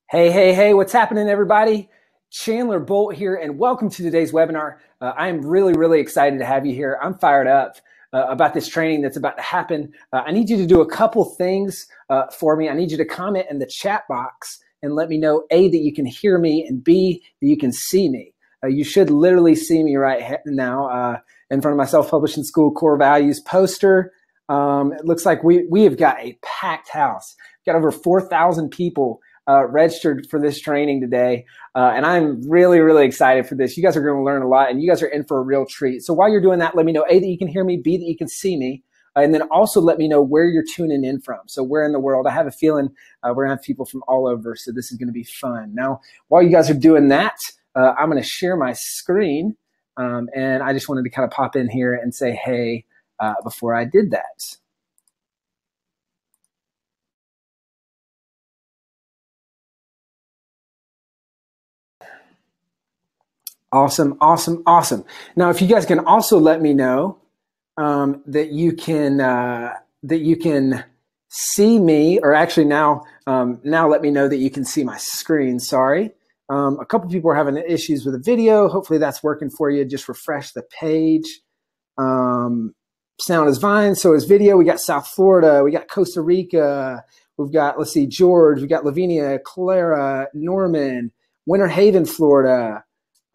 Hey, hey, hey, what's happening, everybody? Chandler Bolt here, and welcome to today's webinar. I am really excited to have you here. I'm fired up about this training that's about to happen. I need you to do a couple things for me. I need you to comment in the chat box and let me know, A, that you can hear me, and B, that you can see me. You should literally see me right now in front of my self-publishing school core values poster. It looks like we have got a packed house. We've got over 4,000 people registered for this training today. And I'm really excited for this. You guys are going to learn a lot, and you guys are in for a real treat. So while you're doing that, let me know, A, that you can hear me, B, that you can see me, and then also let me know where you're tuning in from. So where in the world. I have a feeling we're going to have people from all over, so this is going to be fun. Now, while you guys are doing that, I'm going to share my screen, and I just wanted to kind of pop in here and say hey before I did that. Awesome. Now, if you guys can also let me know that you can see me, or actually now let me know that you can see my screen. Sorry, a couple people are having issues with the video. Hopefully that's working for you. Just refresh the page. Sound is fine. So is video. We got South Florida. We got Costa Rica. We've got, let's see, George. We got Lavinia, Clara, Norman, Winter Haven, Florida.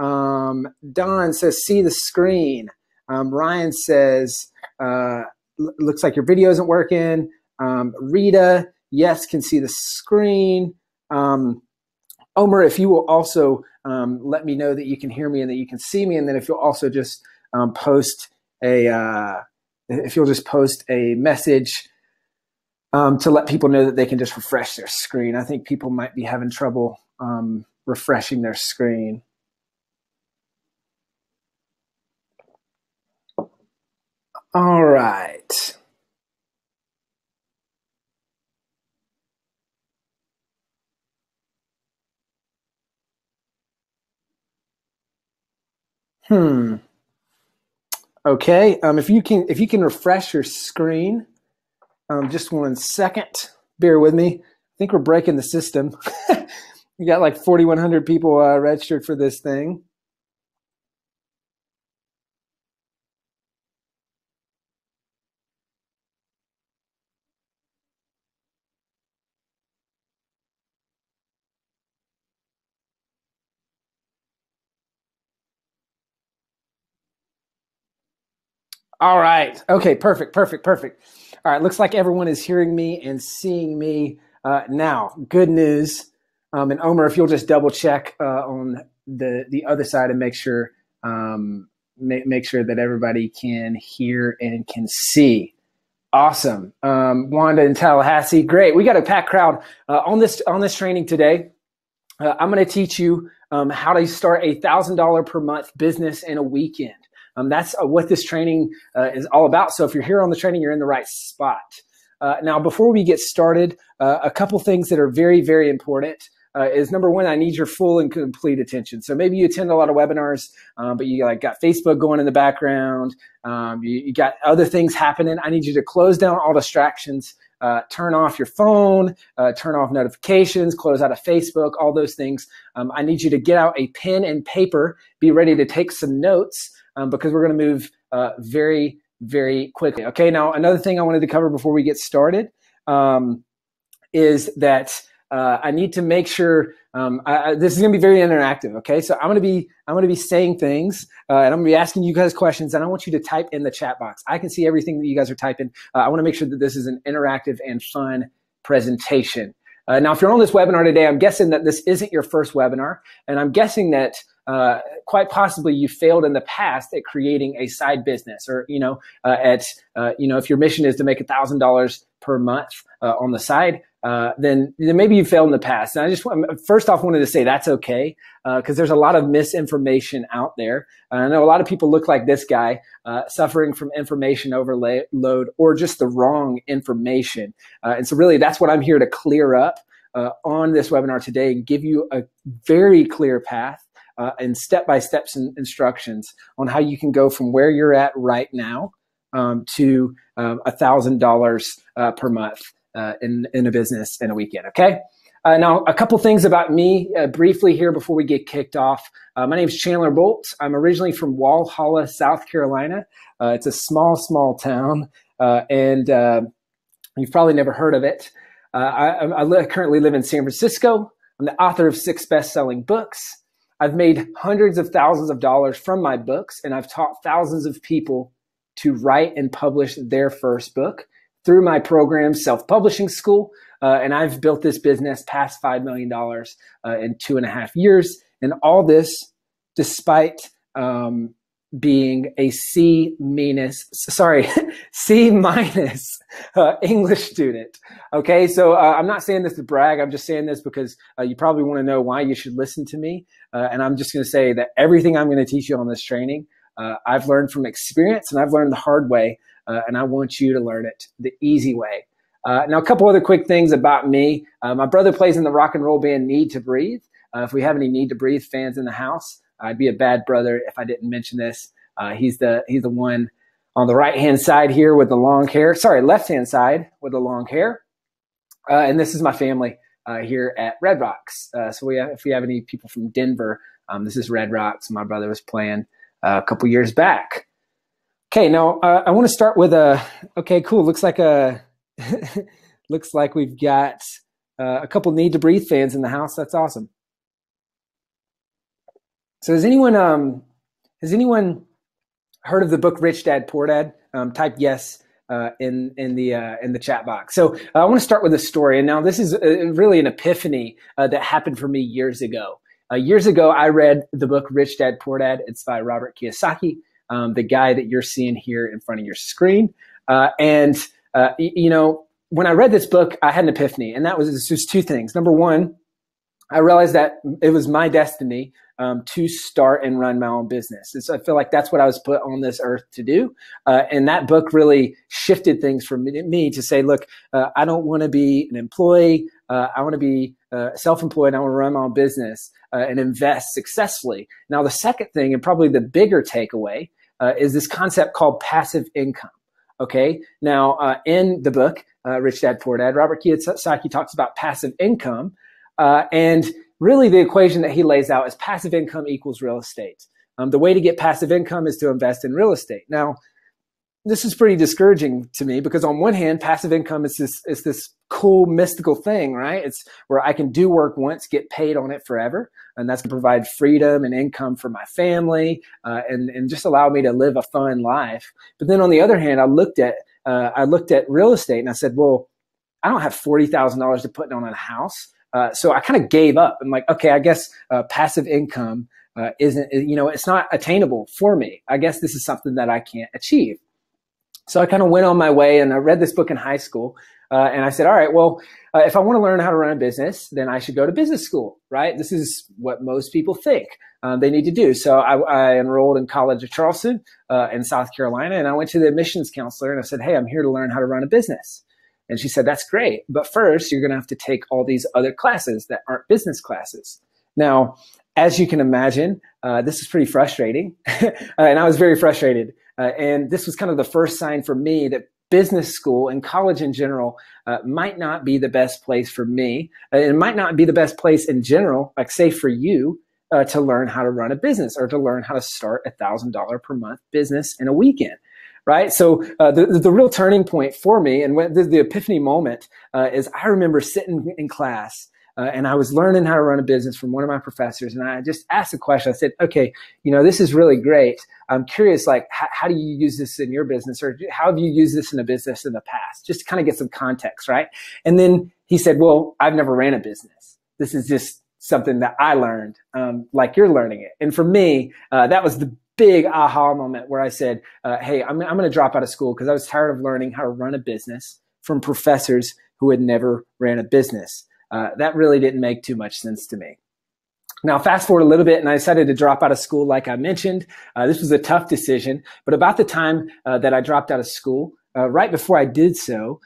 Don says, see the screen. Ryan says, looks like your video isn't working. Rita, yes, can see the screen. Omer, if you will also let me know that you can hear me and that you can see me, and then if you'll also just post a message to let people know that they can just refresh their screen. I think people might be having trouble refreshing their screen. All right. Okay. If you can refresh your screen, just 1 second. Bear with me. I think we're breaking the system. We got like 4,100 people registered for this thing. All right. Okay, perfect. All right, looks like everyone is hearing me and seeing me now. Good news. And Omer, if you'll just double check on the other side and make sure that everybody can hear and can see. Awesome. Wanda in Tallahassee, great. We got a packed crowd on this training today. I'm going to teach you how to start a $1,000 per month business in a weekend. That's what this training is all about. So if you're here on the training, you're in the right spot. Now, before we get started, a couple things that are very important is number one, I need your full and complete attention. So maybe you attend a lot of webinars, but you got Facebook going in the background. You got other things happening. I need you to close down all distractions. Turn off your phone, turn off notifications, close out of Facebook, all those things. I need you to get out a pen and paper, be ready to take some notes because we're going to move very quickly. Okay, now another thing I wanted to cover before we get started is that I need to make sure this is going to be very interactive. Okay, so I'm going to be saying things and I'm going to be asking you guys questions, and I want you to type in the chat box. I can see everything that you guys are typing. I want to make sure that this is an interactive and fun presentation. Now, if you're on this webinar today, I'm guessing that this isn't your first webinar, and I'm guessing that quite possibly you failed in the past at creating a side business, or if your mission is to make $1,000 per month on the side, then maybe you failed in the past. And I just first off wanted to say that's okay, because there's a lot of misinformation out there. I know a lot of people look like this guy, suffering from information overload or just the wrong information. And so really that's what I'm here to clear up on this webinar today, and give you a very clear path and step-by-step instructions on how you can go from where you're at right now to $1,000 per month in a business in a weekend. Okay. Now, a couple things about me briefly here before we get kicked off. My name is Chandler Bolt. I'm originally from Walhalla, South Carolina. It's a small town, and you've probably never heard of it. I currently live in San Francisco. I'm the author of 6 best-selling books. I've made hundreds of thousands of dollars from my books, and I've taught thousands of people to write and publish their first book through my program, Self-Publishing School. And I've built this business past $5 million in 2.5 years. And all this despite being a C minus English student. Okay, so I'm not saying this to brag. I'm just saying this because you probably want to know why you should listen to me. And I'm just going to say that everything I'm going to teach you on this training, I've learned from experience, and I've learned the hard way. And I want you to learn it the easy way. Now, a couple other quick things about me. My brother plays in the rock and roll band Need to Breathe. If we have any Need to Breathe fans in the house, I'd be a bad brother if I didn't mention this. He's the one on the right-hand side here with the long hair. Sorry, left-hand side with the long hair. And this is my family here at Red Rocks. So if we have any people from Denver, this is Red Rocks. My brother was playing a couple years back. Okay, now I want to start with okay, cool. Looks like looks like we've got a couple Need to Breathe fans in the house. That's awesome. So has anyone heard of the book Rich Dad Poor Dad? Type yes in the chat box. So I want to start with a story, and now this is really an epiphany that happened for me years ago. Years ago, I read the book Rich Dad Poor Dad. It's by Robert Kiyosaki, the guy that you're seeing here in front of your screen. You know, when I read this book, I had an epiphany, and that was just 2 things. Number one, I realized that it was my destiny to start and run my own business. And so I feel like that's what I was put on this earth to do. And that book really shifted things for me to say, look, I don't want to be an employee. I want to be self-employed. I want to run my own business and invest successfully. Now, the second thing, and probably the bigger takeaway, is this concept called passive income. Okay. Now, in the book, Rich Dad, Poor Dad, Robert Kiyosaki talks about passive income. And really the equation that he lays out is passive income equals real estate. The way to get passive income is to invest in real estate. Now, this is pretty discouraging to me because on one hand, passive income is this cool mystical thing, right? It's where I can do work once, get paid on it forever. And that's going to provide freedom and income for my family and just allow me to live a fun life. But then on the other hand, I looked at real estate and I said, well, I don't have $40,000 to put on a house. So I kind of gave up. I'm like, okay, I guess passive income isn't, you know, it's not attainable for me. I guess this is something that I can't achieve. So I kind of went on my way, and I read this book in high school. And I said, all right, well, if I want to learn how to run a business, then I should go to business school, right? This is what most people think they need to do. So I enrolled in College of Charleston in South Carolina, and I went to the admissions counselor and I said, hey, I'm here to learn how to run a business. And she said, that's great. But first, you're going to have to take all these other classes that aren't business classes. Now, as you can imagine, this is pretty frustrating. And I was very frustrated. And this was kind of the first sign for me that business school and college in general might not be the best place for me. It might not be the best place in general, like say for you, to learn how to run a business or to learn how to start $1,000 per month business in a weekend. Right. So the real turning point for me and when the epiphany moment is I remember sitting in class and I was learning how to run a business from one of my professors. And I just asked a question. I said, okay, you know, this is really great. I'm curious, like, how do you use this in your business, or how have you used this in a business in the past? Just to kind of get some context. Right. And then he said, well, I've never ran a business. This is just something that I learned like you're learning it. And for me, that was the big aha moment where I said, hey, I'm going to drop out of school because I was tired of learning how to run a business from professors who had never ran a business. That really didn't make too much sense to me. Now, fast forward a little bit, and I decided to drop out of school like I mentioned. This was a tough decision, but about the time that I dropped out of school, right before I did so,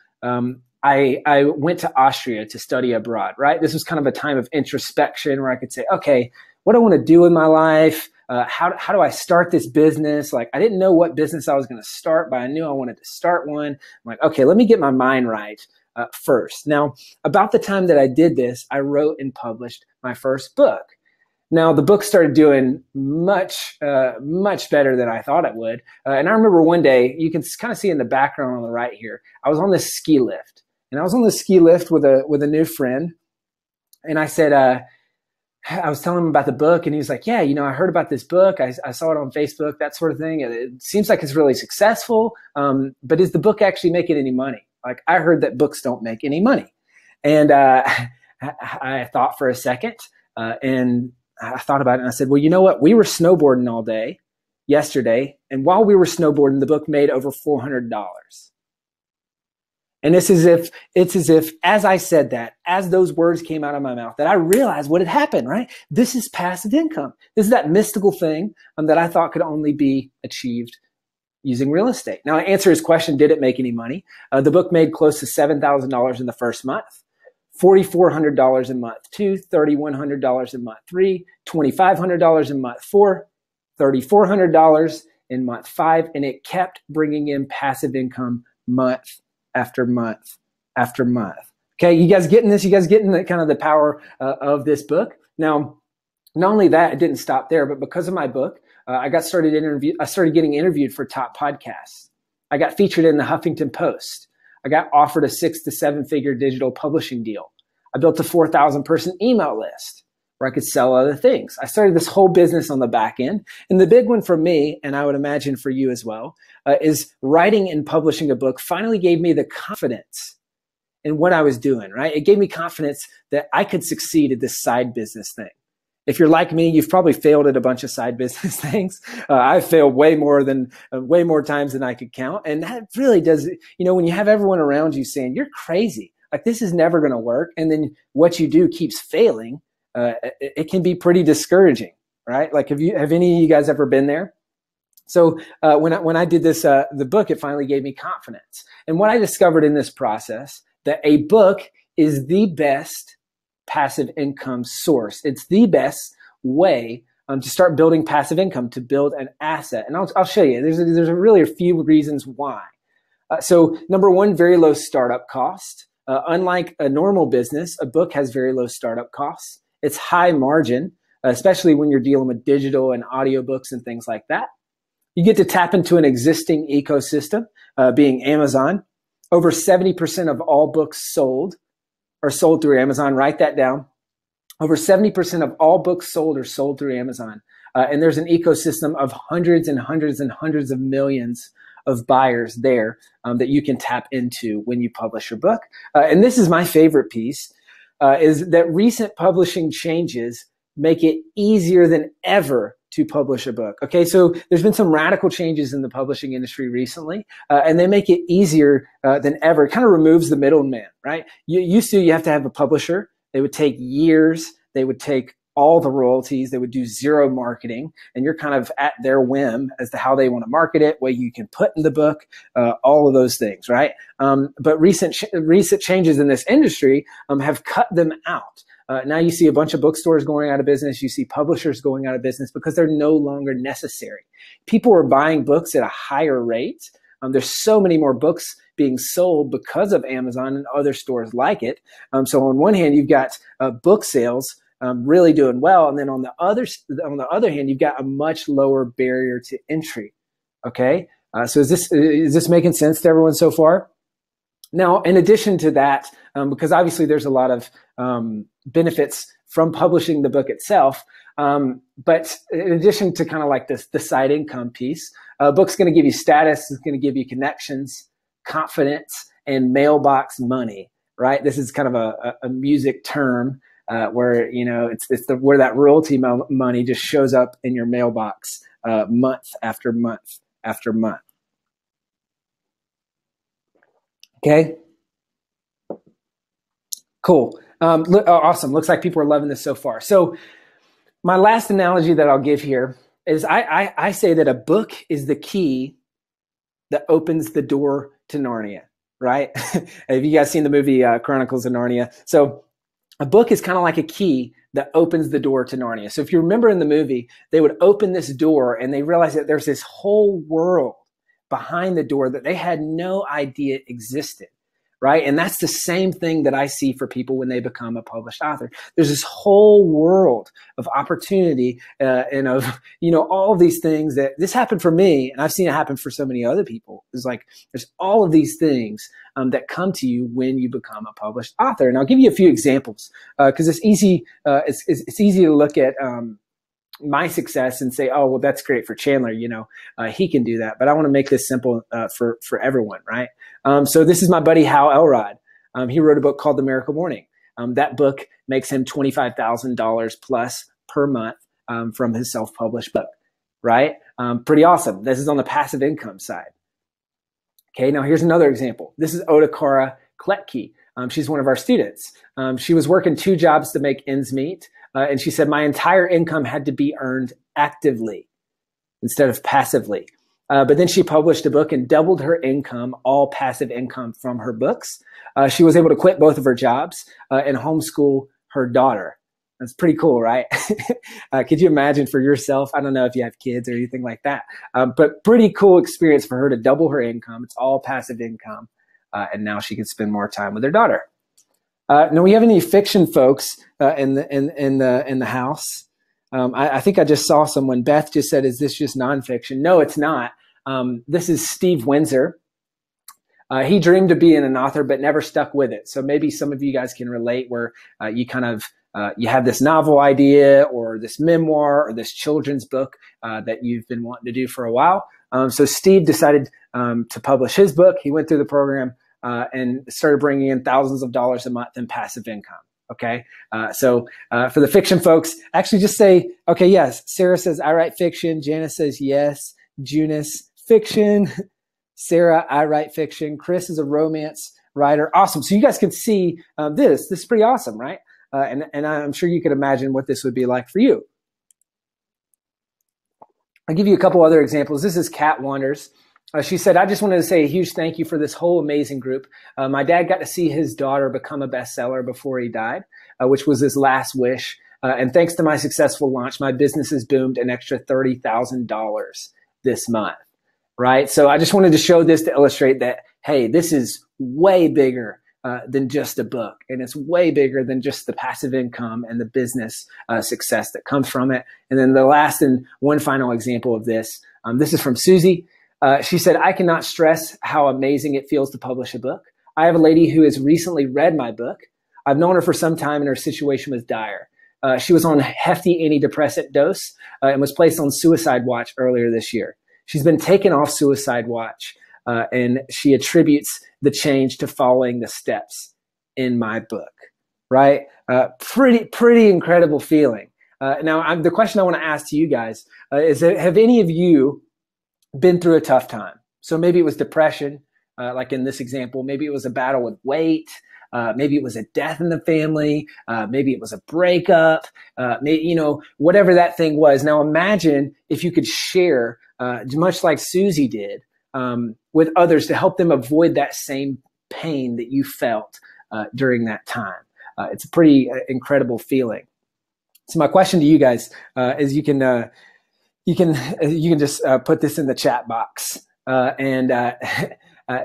I went to Austria to study abroad, right? This was kind of a time of introspection where I could say, okay, what do I want to do in my life? How do I start this business? Like, I didn't know what business I was going to start, but I knew I wanted to start one. I'm like, okay, let me get my mind right. first. Now, about the time that I did this, I wrote and published my first book. Now, the book started doing much better than I thought it would. And I remember one day, you can kind of see in the background on the right here, I was on this ski lift. And I was on the ski lift with a new friend. And I said, I was telling him about the book, and he was like, yeah, I heard about this book. I saw it on Facebook, that sort of thing. It seems like it's really successful. But is the book actually making any money? Like, I heard that books don't make any money. And I thought for a second, and I thought about it, and I said, well, you know what? We were snowboarding all day yesterday, and while we were snowboarding, the book made over $400. And it's as if, as I said that, as those words came out of my mouth, that I realized what had happened, right? This is passive income. This is that mystical thing that I thought could only be achieved using real estate. Now, to answer his question, did it make any money? The book made close to $7,000 in the first month. $4,400 a month, 2, $3,100 a month, 3, $2,500 a month, 4, $3,400 in month 5, and it kept bringing in passive income month after month after month. Okay, you guys getting this? You guys getting the kind of the power of this book? Now, not only that, it didn't stop there, but because of my book, I started getting interviewed for top podcasts. I got featured in the Huffington Post. I got offered a 6 to 7 figure digital publishing deal. I built a 4,000 person email list where I could sell other things. I started this whole business on the back end. And the big one for me, and I would imagine for you as well, is writing and publishing a book finally gave me the confidence in what I was doing, right? It gave me confidence that I could succeed at this side business thing. If you're like me, you've probably failed at a bunch of side business things. I've failed way more times than I could count. And that really does, when you have everyone around you saying, you're crazy, like this is never going to work. And then what you do keeps failing. It can be pretty discouraging, right? Like, have any of you guys ever been there? So when I did this, the book, it finally gave me confidence. And what I discovered in this process, that a book is the best passive income source. It's the best way to start building passive income, to build an asset. And I'll show you. There's really a few reasons why. So number one, very low startup cost. Unlike a normal business, a book has very low startup costs. It's high margin, especially when you're dealing with digital and audiobooks and things like that. You get to tap into an existing ecosystem, being Amazon. Over 70% of all books sold are sold through Amazon. Write that down. Over 70% of all books sold are sold through Amazon. And there's an ecosystem of hundreds and hundreds and hundreds of millions of buyers there that you can tap into when you publish your book. And this is my favorite piece, is that recent publishing changes make it easier than ever to publish a book. Okay, so there's been some radical changes in the publishing industry recently, and they make it easier than ever. It kind of removes the middleman, right? You have to have a publisher. They would take years. They would take all the royalties. They would do zero marketing, and you're kind of at their whim as to how they want to market it, what you can put in the book, all of those things, right? But recent changes in this industry have cut them out. Now you see a bunch of bookstores going out of business. You see publishers going out of business because they're no longer necessary. People are buying books at a higher rate. There's so many more books being sold because of Amazon and other stores like it. So on one hand, you've got book sales really doing well, and then on the other hand, you've got a much lower barrier to entry. Okay, so is this making sense to everyone so far? Now, in addition to that, because obviously there's a lot of benefits from publishing the book itself, but in addition to kind of like the side income piece, a book's going to give you status, it's going to give you connections, confidence, and mailbox money, right? This is kind of a music term where where that royalty money just shows up in your mailbox month after month after month. Okay. Cool. Awesome. Looks like people are loving this so far. So my last analogy that I'll give here is I say that a book is the key that opens the door to Narnia, right? Have you guys seen the movie Chronicles of Narnia? So a book is kind of like a key that opens the door to Narnia. So if you remember in the movie, they would open this door and they realized that there's this whole world behind the door that they had no idea existed, right? And that's the same thing that I see for people when they become a published author. There's this whole world of opportunity and of, all of these things that this happened for me, and I've seen it happen for so many other people. It's like there's all of these things that come to you when you become a published author. And I'll give you a few examples because it's easy. It's easy to look at my success and say, oh, well, that's great for Chandler. He can do that. But I want to make this simple for everyone, right? So this is my buddy, Hal Elrod. He wrote a book called The Miracle Morning. That book makes him $25,000 plus per month from his self-published book, right? Pretty awesome. This is on the passive income side. Okay, now here's another example. This is Otakara Kletke. She's one of our students. She was working 2 jobs to make ends meet. And she said, my entire income had to be earned actively instead of passively. But then she published a book and doubled her income, all passive income from her books. She was able to quit both of her jobs and homeschool her daughter. That's pretty cool, right? Could you imagine for yourself? I don't know if you have kids or anything like that, but pretty cool experience for her to double her income. It's all passive income. And now she can spend more time with her daughter. Now, we have any fiction folks in the house? I think I just saw someone. Beth just said, "Is this just nonfiction?" No, it's not. This is Steve Windsor. He dreamed of being an author, but never stuck with it. So maybe some of you guys can relate, where you kind of you have this novel idea, or this memoir, or this children's book that you've been wanting to do for a while. So Steve decided to publish his book. He went through the program. And started bringing in thousands of dollars a month in passive income. Okay. So for the fiction folks, actually just say, okay, yes. Sarah says, I write fiction. Janice says, yes. Junice, fiction. Sarah, I write fiction. Chris is a romance writer. Awesome. So you guys can see this. This is pretty awesome, right? And I'm sure you can imagine what this would be like for you. I'll give you a couple other examples. This is Kat Wanders. She said, I just wanted to say a huge thank you for this whole amazing group. My dad got to see his daughter become a bestseller before he died, which was his last wish. And thanks to my successful launch, my business has boomed an extra $30,000 this month, right? So I just wanted to show this to illustrate that, hey, this is way bigger than just a book. And it's way bigger than just the passive income and the business success that comes from it. And then the last and one final example of this, this is from Susie. She said, I cannot stress how amazing it feels to publish a book. I have a lady who has recently read my book. I've known her for some time and her situation was dire. She was on a hefty antidepressant dose and was placed on suicide watch earlier this year. She's been taken off suicide watch and she attributes the change to following the steps in my book, right? Pretty incredible feeling. Now, the question I want to ask to you guys is, have any of you been through a tough time? So maybe it was depression, like in this example. Maybe it was a battle with weight. Maybe it was a death in the family. Maybe it was a breakup. Maybe, whatever that thing was. Now imagine if you could share, much like Susie did, with others to help them avoid that same pain that you felt during that time. It's a pretty incredible feeling. So my question to you guys is, you can just put this in the chat box.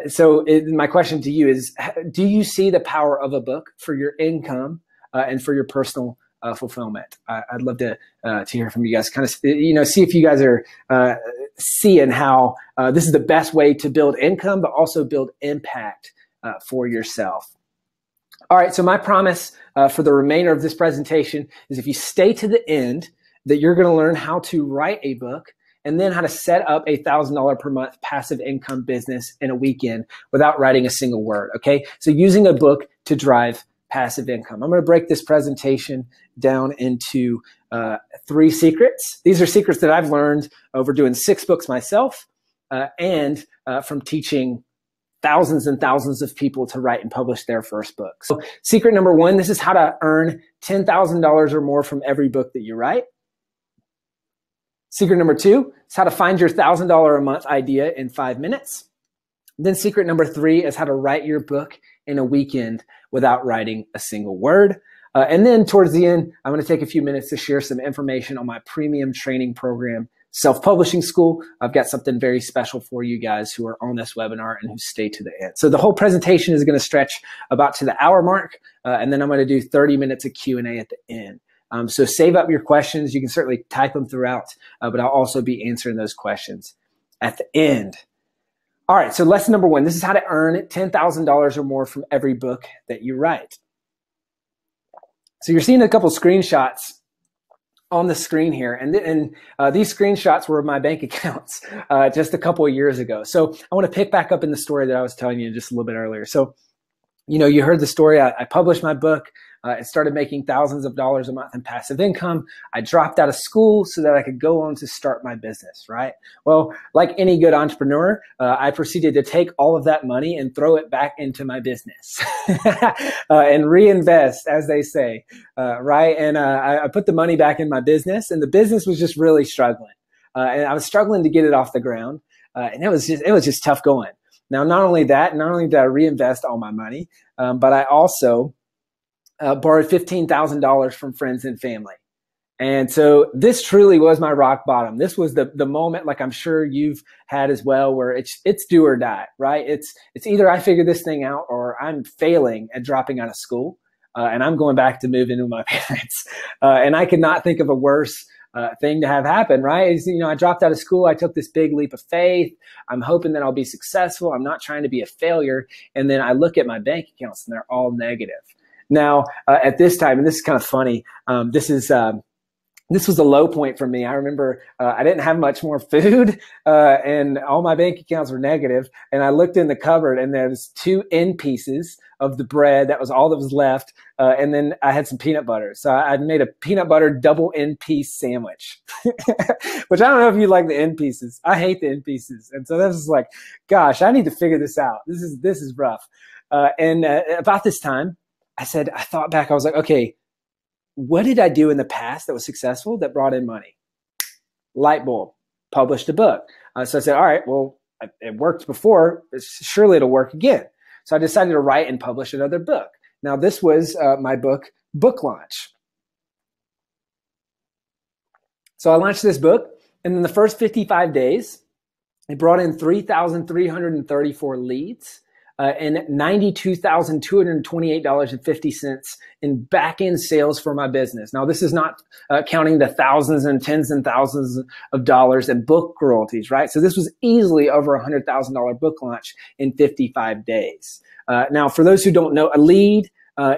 So my question to you is, do you see the power of a book for your income and for your personal fulfillment? I'd love to hear from you guys, kind of, see if you guys are seeing how this is the best way to build income, but also build impact for yourself. All right, so my promise for the remainder of this presentation is, if you stay to the end, that you're going to learn how to write a book and then how to set up a $1,000 per month passive income business in a weekend without writing a single word, okay? So using a book to drive passive income. I'm going to break this presentation down into 3 secrets. These are secrets that I've learned over doing 6 books myself and from teaching thousands and thousands of people to write and publish their first book. So secret number 1, this is how to earn $10,000 or more from every book that you write. Secret number 2 is how to find your $1,000 a month idea in 5 minutes. Then secret number 3 is how to write your book in a weekend without writing a single word. And then towards the end, I'm going to take a few minutes to share some information on my premium training program self-publishing school, I've got something very special for you guys who are on this webinar and who stay to the end. So the whole presentation is going to stretch about to the hour mark, and then I'm going to do 30 minutes of Q&A at the end. So save up your questions. You can certainly type them throughout, but I'll also be answering those questions at the end. All right, so lesson number 1, this is how to earn $10,000 or more from every book that you write. So you're seeing a couple screenshots on the screen here, and these screenshots were of my bank accounts just a couple of years ago. So I want to pick back up in the story that I was telling you just a little bit earlier. So, you know, you heard the story. I published my book. I started making thousands of dollars a month in passive income. I dropped out of school so that I could go on to start my business, right? Well, like any good entrepreneur, I proceeded to take all of that money and throw it back into my business and reinvest, as they say, right? And I put the money back in my business, and the business was just really struggling. And I was struggling to get it off the ground, and it was just tough going. Now, not only did I reinvest all my money, but I also borrowed $15,000 from friends and family. And so this truly was my rock bottom. This was the moment, like I'm sure you've had as well, where it's do or die, right? It's either I figure this thing out or I'm failing at dropping out of school, and I'm going back to move in with my parents. And I could not think of a worse thing to have happen, right? You know, I dropped out of school. I took this big leap of faith. I'm hoping that I'll be successful. I'm not trying to be a failure. And then I look at my bank accounts and they're all negative. Now, at this time, and this is kind of funny, this was a low point for me. I remember I didn't have much more food, and all my bank accounts were negative. And I looked in the cupboard, and there was 2 end pieces of the bread. That was all that was left. And then I had some peanut butter. So I made a peanut butter double end piece sandwich, which I don't know if you like the end pieces. I hate the end pieces. And so this is like, gosh, I need to figure this out. This is rough. And about this time, I thought back, I was like, okay, what did I do in the past that was successful that brought in money? Light bulb, published a book. So I said, all right, well, it worked before, surely it'll work again. So I decided to write and publish another book. Now this was my book launch. So I launched this book, and in the first 55 days, it brought in 3,334 leads. And $92,228.50 in back-end sales for my business. Now, this is not counting the thousands and tens and thousands of dollars in book royalties, right? So this was easily over a $100,000 book launch in 55 days. Now, for those who don't know, a lead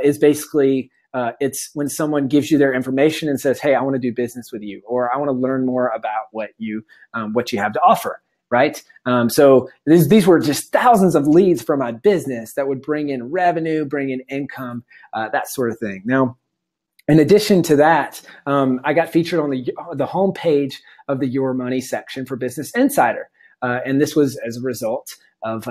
is basically it's when someone gives you their information and says, "Hey, I want to do business with you," or "I want to learn more about what you have to offer." Right? So these were just thousands of leads for my business that would bring in revenue, bring in income, that sort of thing. Now, in addition to that, I got featured on the homepage of the Your Money section for Business Insider. And this was as a result of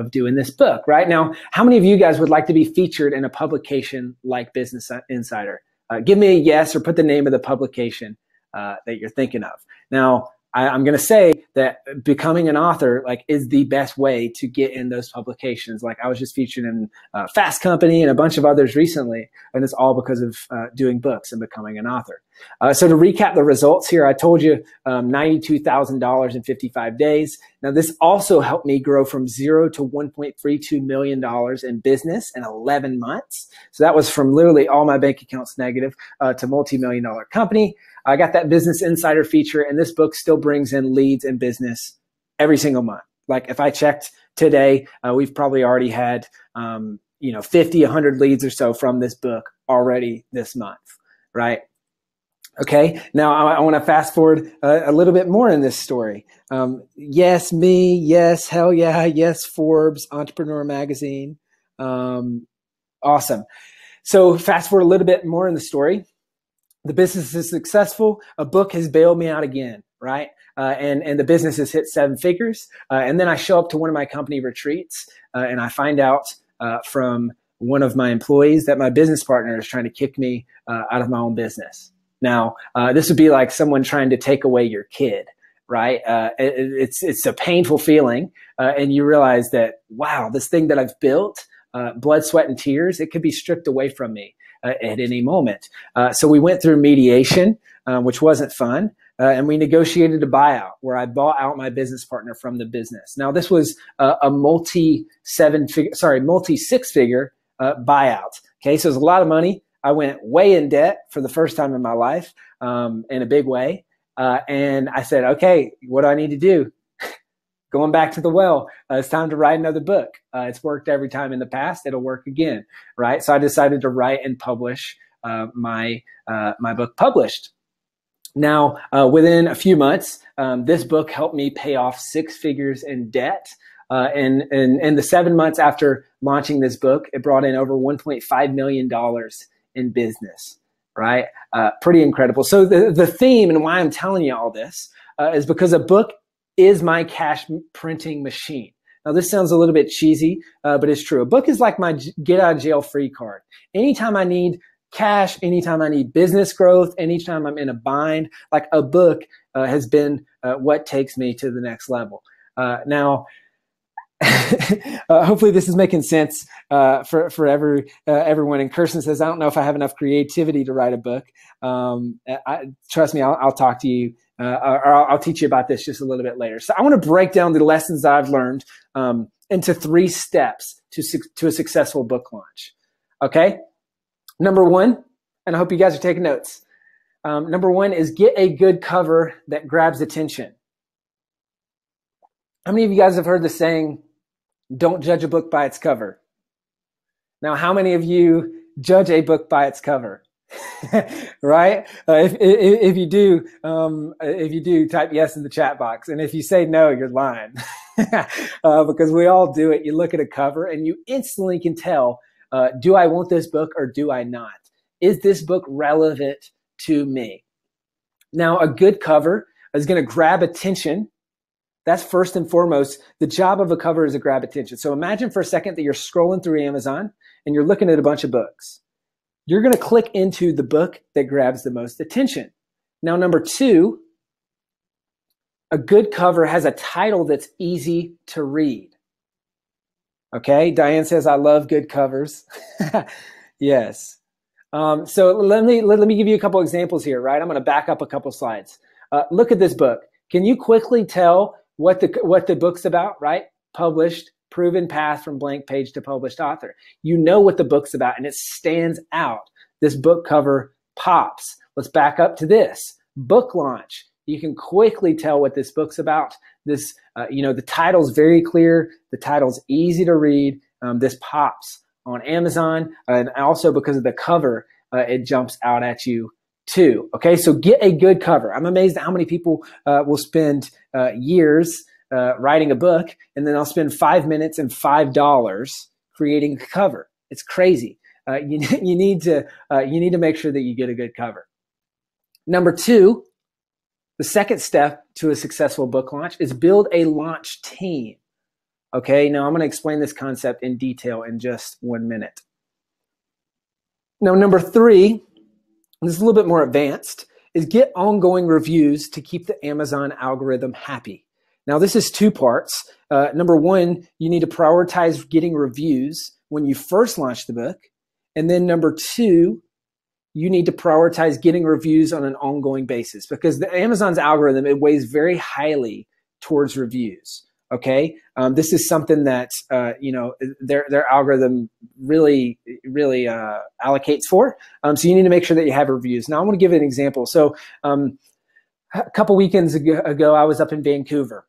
doing this book, right? Now, how many of you guys would like to be featured in a publication like Business Insider? Give me a yes or put the name of the publication that you're thinking of. Now, I'm going to say that becoming an author is the best way to get in those publications. Like I was just featured in Fast Company and a bunch of others recently, and it's all because of doing books and becoming an author. So to recap the results here, I told you $92,000 in 55 days. Now this also helped me grow from 0 to $1.32 million in business in 11 months. So that was from literally all my bank accounts negative to multi-million-dollar company. I got that Business Insider feature, and this book still brings in leads in business every single month. Like if I checked today, we've probably already had 50, 100 leads or so from this book already this month, right? Okay, now I want to fast forward a little bit more in this story. Yes, me. Yes, hell yeah. Yes, Forbes, Entrepreneur Magazine. Awesome. So fast forward a little bit more in the story. The business is successful. A book has bailed me out again, right? And the business has hit 7 figures. And then I show up to one of my company retreats and I find out from one of my employees that my business partner is trying to kick me out of my own business. Now, this would be like someone trying to take away your kid, right? It's a painful feeling. And you realize that, wow, this thing that I've built, blood, sweat, and tears, it could be stripped away from me at any moment. So we went through mediation, which wasn't fun. and we negotiated a buyout where I bought out my business partner from the business. Now, this was a multi six figure buyout. Okay, so it was a lot of money. I went way in debt for the first time in my life, in a big way. And I said, okay, what do I need to do? Going back to the well, it's time to write another book. It's worked every time in the past. It'll work again, right? So I decided to write and publish my book published. Now, within a few months, this book helped me pay off 6 figures in debt. And the 7 months after launching this book, it brought in over $1.5 million in business, right? Pretty incredible. So the theme and why I'm telling you all this is because a book is my cash printing machine. Now, this sounds a little bit cheesy, but it's true. A book is like my get out of jail free card. Anytime I need cash, anytime I need business growth, anytime I'm in a bind, like a book has been what takes me to the next level. Now, hopefully this is making sense for everyone. And Kirsten says, I don't know if I have enough creativity to write a book. Trust me, I'll talk to you, or I'll teach you about this just a little bit later. So I want to break down the lessons that I've learned into 3 steps to a successful book launch. Okay? Number 1, and I hope you guys are taking notes. Number 1 is get a good cover that grabs attention. How many of you guys have heard the saying, don't judge a book by its cover? Now, how many of you judge a book by its cover? Right? If you do, type yes in the chat box. And if you say no, you're lying. Because we all do it. You look at a cover and you instantly can tell, do I want this book or do I not? Is this book relevant to me? Now, a good cover is going to grab attention. That's first and foremost. The job of a cover is to grab attention. So imagine for a second that you're scrolling through Amazon and you're looking at a bunch of books. You're going to click into the book that grabs the most attention. Now, number 2, a good cover has a title that's easy to read. Okay, Diane says, I love good covers. Yes. So let me give you a couple examples here, right? I'm going to back up a couple slides. Look at this book. Can you quickly tell what the book's about, right? Published, proven path from blank page to published author. You know what the book's about and it stands out. This book cover pops. Let's back up to this. Book launch. You can quickly tell what this book's about. This, the title's very clear. The title's easy to read. This pops on Amazon. And also because of the cover, it jumps out at you too. Okay, so get a good cover. I'm amazed at how many people will spend years writing a book, and then I'll spend 5 minutes and $5 creating a cover. It's crazy. You need to make sure that you get a good cover. Number 2, the second step to a successful book launch is build a launch team. Okay, now I'm going to explain this concept in detail in just 1 minute. Now, number 3, this is a little bit more advanced, is get ongoing reviews to keep the Amazon algorithm happy. Now, this is 2 parts. Number 1, you need to prioritize getting reviews when you first launch the book. And then number 2, you need to prioritize getting reviews on an ongoing basis because the Amazon's algorithm, it weighs very highly towards reviews. Okay, this is something that their algorithm really allocates for. So you need to make sure that you have reviews. Now I want to give an example. So a couple weekends ago, I was up in Vancouver,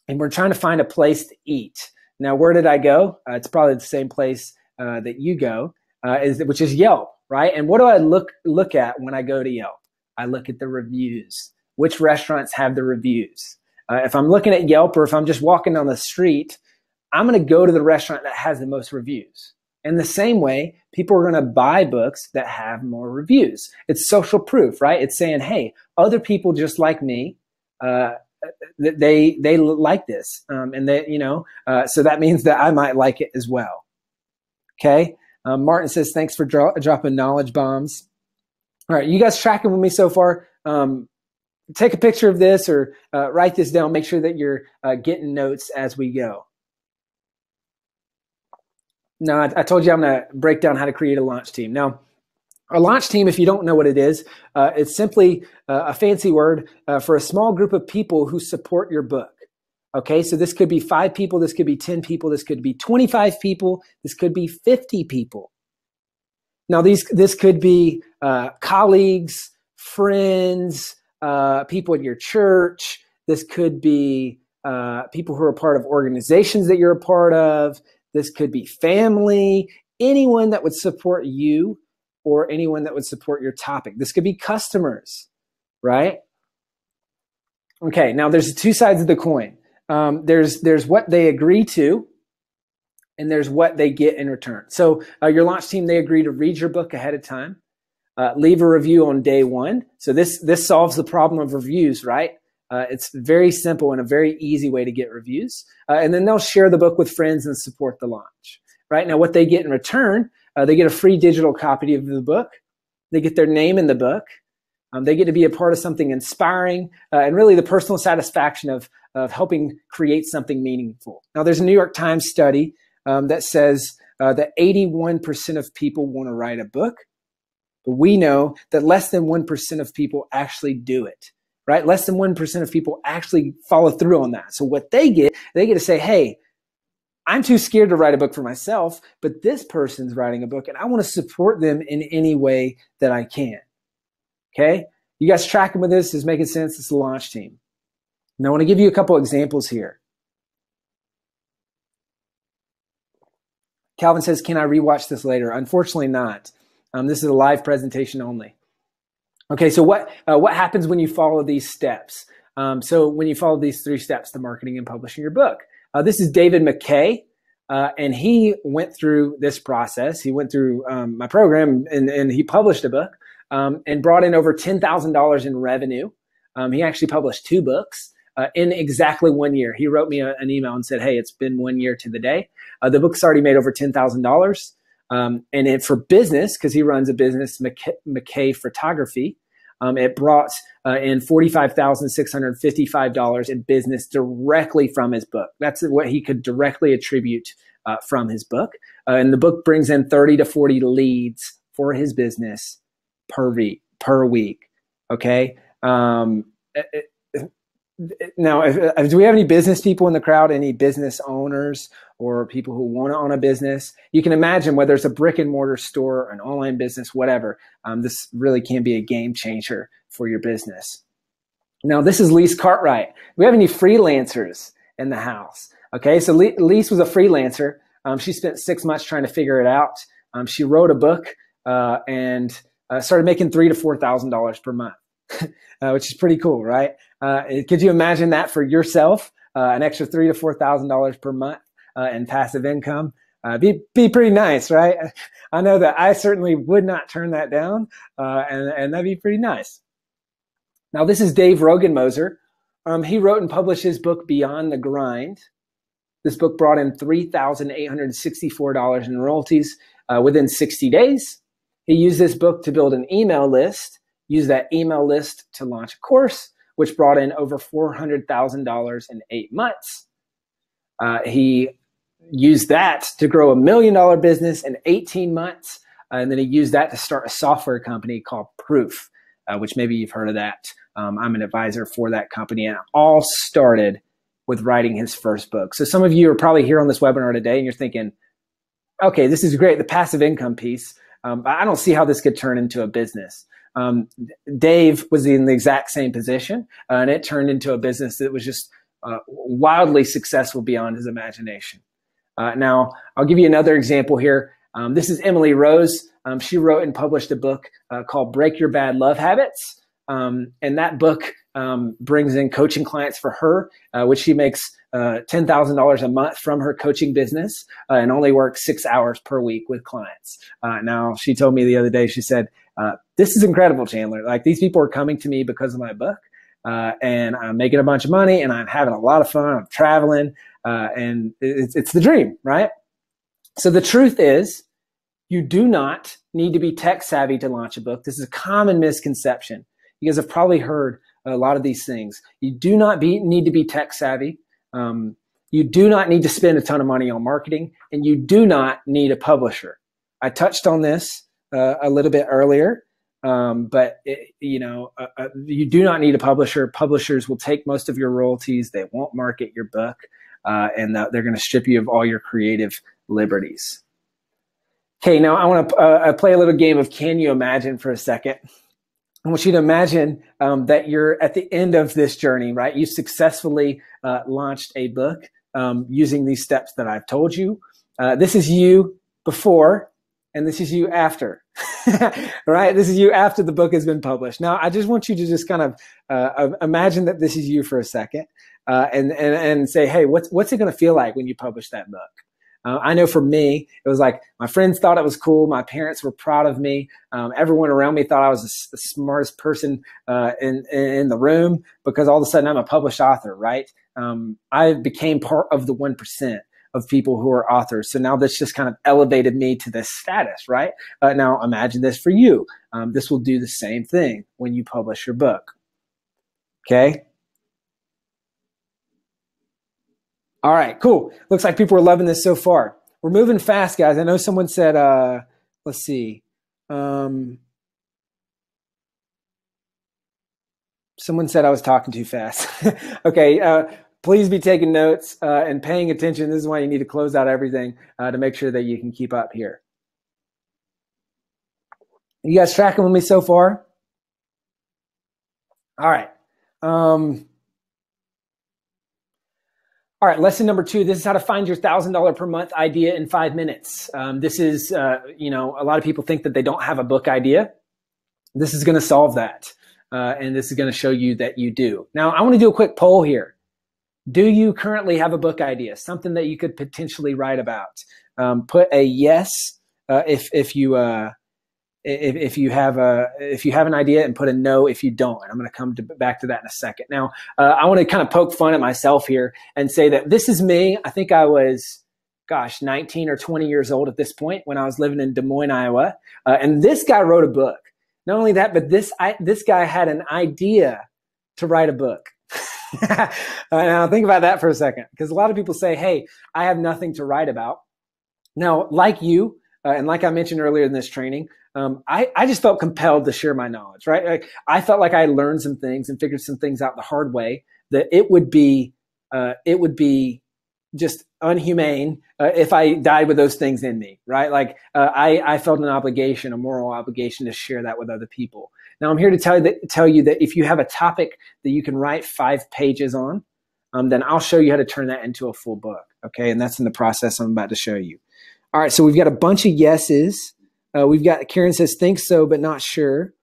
and we're trying to find a place to eat. Now, where did I go? It's probably the same place that you go, which is Yelp, right? And what do I look at when I go to Yelp? I look at the reviews. Which restaurants have the reviews? If I'm looking at Yelp or if I'm just walking down the street, I'm going to go to the restaurant that has the most reviews. In the same way, people are going to buy books that have more reviews. It's social proof, right? It's saying, hey, other people just like me, they like this. And so that means that I might like it as well. Okay. Martin says, thanks for dropping knowledge bombs. All right. You guys tracking with me so far? Take a picture of this or write this down. Make sure that you're getting notes as we go. Now, I told you I'm going to break down how to create a launch team. Now, A launch team, if you don't know what it is, it's simply a fancy word for a small group of people who support your book. Okay, so this could be 5 people, this could be 10 people, this could be 25 people, this could be 50 people. Now, this could be colleagues, friends, people at your church. This could be people who are part of organizations that you're a part of. This could be family, anyone that would support you or anyone that would support your topic. This could be customers, right? Okay, now there's 2 sides of the coin. There's what they agree to, and there's what they get in return. So your launch team, they agree to read your book ahead of time, leave a review on day 1. So this solves the problem of reviews, right? It's very simple and a very easy way to get reviews. And then they'll share the book with friends and support the launch, right? Now, what they get in return, they get a free digital copy of the book. They get their name in the book. They get to be a part of something inspiring and really the personal satisfaction of helping create something meaningful. Now, there's a New York Times study that says that 81% of people want to write a book, but we know that less than 1% of people actually do it, right? Less than 1% of people actually follow through on that. So what they get to say, hey, I'm too scared to write a book for myself, but this person's writing a book and I want to support them in any way that I can. Okay? You guys tracking with this? Is making sense? It's the launch team. Now I want to give you a couple examples here. Calvin says, can I rewatch this later? Unfortunately not. This is a live presentation only. Okay, so what happens when you follow these steps? So when you follow these 3 steps to marketing and publishing your book. This is David McKay, and he went through this process. He went through my program, and he published a book and brought in over $10,000 in revenue. He actually published 2 books in exactly 1 year. He wrote me an email and said, hey, it's been 1 year to the day. The book's already made over $10,000. And for business, because he runs a business, McKay Photography, it brought in $45,655 in business directly from his book. That's what he could directly attribute from his book. And the book brings in 30 to 40 leads for his business per week. Okay. Now, do we have any business people in the crowd, any business owners or people who want to own a business? You can imagine whether it's a brick and mortar store, an online business, whatever, this really can be a game changer for your business. Now, this is Lise Cartwright. Do we have any freelancers in the house? Okay, so Lise was a freelancer. She spent 6 months trying to figure it out. She wrote a book and started making $3,000 to $4,000 per month. Which is pretty cool, right? Could you imagine that for yourself? An extra $3,000 to $4,000 per month in passive income? Be pretty nice, right? I know that I certainly would not turn that down, and that'd be pretty nice. Now, this is Dave Rogenmoser. He wrote and published his book, Beyond the Grind. This book brought in $3,864 in royalties within 60 days. He used this book to build an email list, use that email list to launch a course, which brought in over $400,000 in 8 months. He used that to grow $1 million business in 18 months. And then he used that to start a software company called Proof, which maybe you've heard of that. I'm an advisor for that company, and it all started with writing his first book. So some of you are probably here on this webinar today and you're thinking, okay, this is great, the passive income piece. I don't see how this could turn into a business. Dave was in the exact same position, and it turned into a business that was just wildly successful beyond his imagination. Now, I'll give you another example here. This is Emily Rose. She wrote and published a book called Break Your Bad Love Habits. And that book brings in coaching clients for her, which she makes $10,000 a month from her coaching business and only works 6 hours per week with clients. Now, she told me the other day, she said, this is incredible, Chandler. Like, these people are coming to me because of my book, and I'm making a bunch of money, and I'm having a lot of fun. I'm traveling, and it's the dream, right? So the truth is, you do not need to be tech savvy to launch a book. This is a common misconception. You guys have probably heard a lot of these things. You do not need to be tech savvy. You do not need to spend a ton of money on marketing, and you do not need a publisher. I touched on this a little bit earlier. But you do not need a publisher. Publishers will take most of your royalties. They won't market your book, and they're going to strip you of all your creative liberties. Okay, now I want to play a little game of Can You Imagine for a second. I want you to imagine that you're at the end of this journey, right? You successfully launched a book using these steps that I've told you. This is you before, and this is you after, right? This is you after the book has been published. Now, I just want you to just kind of imagine that this is you for a second and say, hey, what's it going to feel like when you publish that book? I know for me, it was like my friends thought it was cool. My parents were proud of me. Everyone around me thought I was the smartest person in the room because all of a sudden I'm a published author, right? I became part of the 1% of people who are authors. So now this just kind of elevated me to this status, right? Now imagine this for you. This will do the same thing when you publish your book. Okay? All right, cool. Looks like people are loving this so far. We're moving fast, guys. I know someone said, let's see. Someone said I was talking too fast. Okay, please be taking notes and paying attention. This is why you need to close out everything to make sure that you can keep up here. You guys tracking with me so far? All right. All right, lesson number 2, this is how to find your $1,000 per month idea in 5 minutes. This is, a lot of people think that they don't have a book idea. This is going to solve that. And this is going to show you that you do. Now, I want to do a quick poll here. Do you currently have a book idea, something that you could potentially write about? Put a yes if you have an idea, and put a no if you don't. And I'm going to come back to that in a second. Now, I want to kind of poke fun at myself here and say that this is me. I think I was, 19 or 20 years old at this point when I was living in Des Moines, Iowa. And this guy wrote a book. Not only that, but this guy had an idea to write a book. Now, think about that for a second, because a lot of people say, hey, I have nothing to write about. Now, like you, and like I mentioned earlier in this training, I just felt compelled to share my knowledge, right? Like, I felt like I learned some things and figured some things out the hard way, that it would be just unhumane if I died with those things in me, right? Like, I felt an obligation, a moral obligation to share that with other people. Now, I'm here to tell you that if you have a topic that you can write 5 pages on, then I'll show you how to turn that into a full book, okay? And that's in the process I'm about to show you. All right, so we've got a bunch of yeses. We've got, Karen says, think so, but not sure.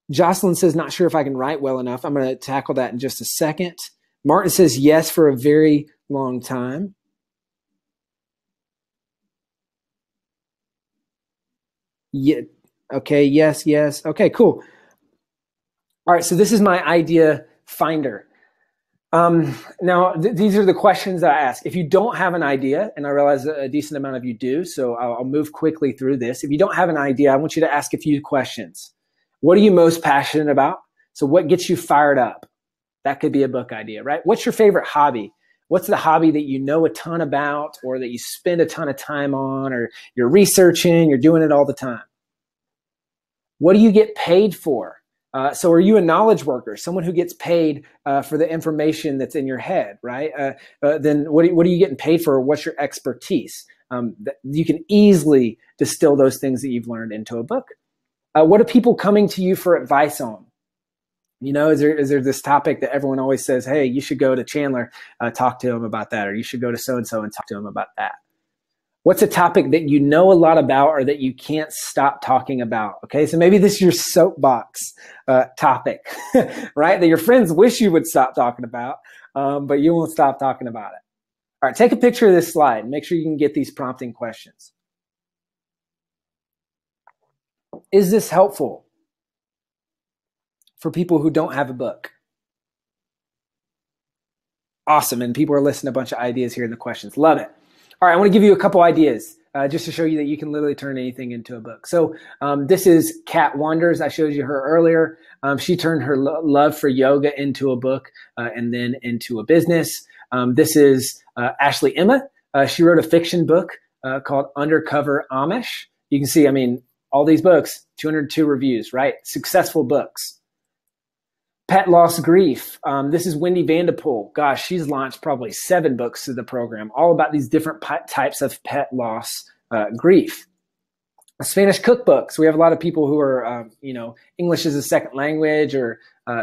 Jocelyn says, not sure if I can write well enough. I'm going to tackle that in just a second. Martin says, yes, for a very long time. Yeah. Okay. Yes. Yes. Okay, cool. All right. So this is my idea finder. Now, these are the questions that I ask. If you don't have an idea, and I realize a decent amount of you do, so I'll move quickly through this. If you don't have an idea, I want you to ask a few questions. What are you most passionate about? So what gets you fired up? That could be a book idea, right? What's your favorite hobby? What's the hobby that you know a ton about, or that you spend a ton of time on, or you're researching, you're doing it all the time? What do you get paid for? So are you a knowledge worker, someone who gets paid for the information that's in your head, right? Then what are you getting paid for? What's your expertise? You can easily distill those things that you've learned into a book. What are people coming to you for advice on? You know, is there this topic that everyone always says, hey, you should go to Chandler, talk to him about that, or you should go to so-and-so and talk to him about that? What's a topic that you know a lot about or that you can't stop talking about? Okay, so maybe this is your soapbox topic, right? That your friends wish you would stop talking about, but you won't stop talking about it. All right, take a picture of this slide. Make sure you can get these prompting questions. Is this helpful for people who don't have a book? Awesome, and people are listing a bunch of ideas here in the questions. Love it. All right, I want to give you a couple ideas just to show you that you can literally turn anything into a book. So this is Kat Wanders. I showed you her earlier. She turned her love for yoga into a book and then into a business. This is Ashley Emma. She wrote a fiction book called Undercover Amish. You can see, I mean, all these books, 202 reviews, right? Successful books. Pet loss grief. This is Wendy Vandepool. Gosh, she's launched probably 7 books through the program, all about these different types of pet loss grief. Spanish cookbooks. We have a lot of people who are, English as a second language or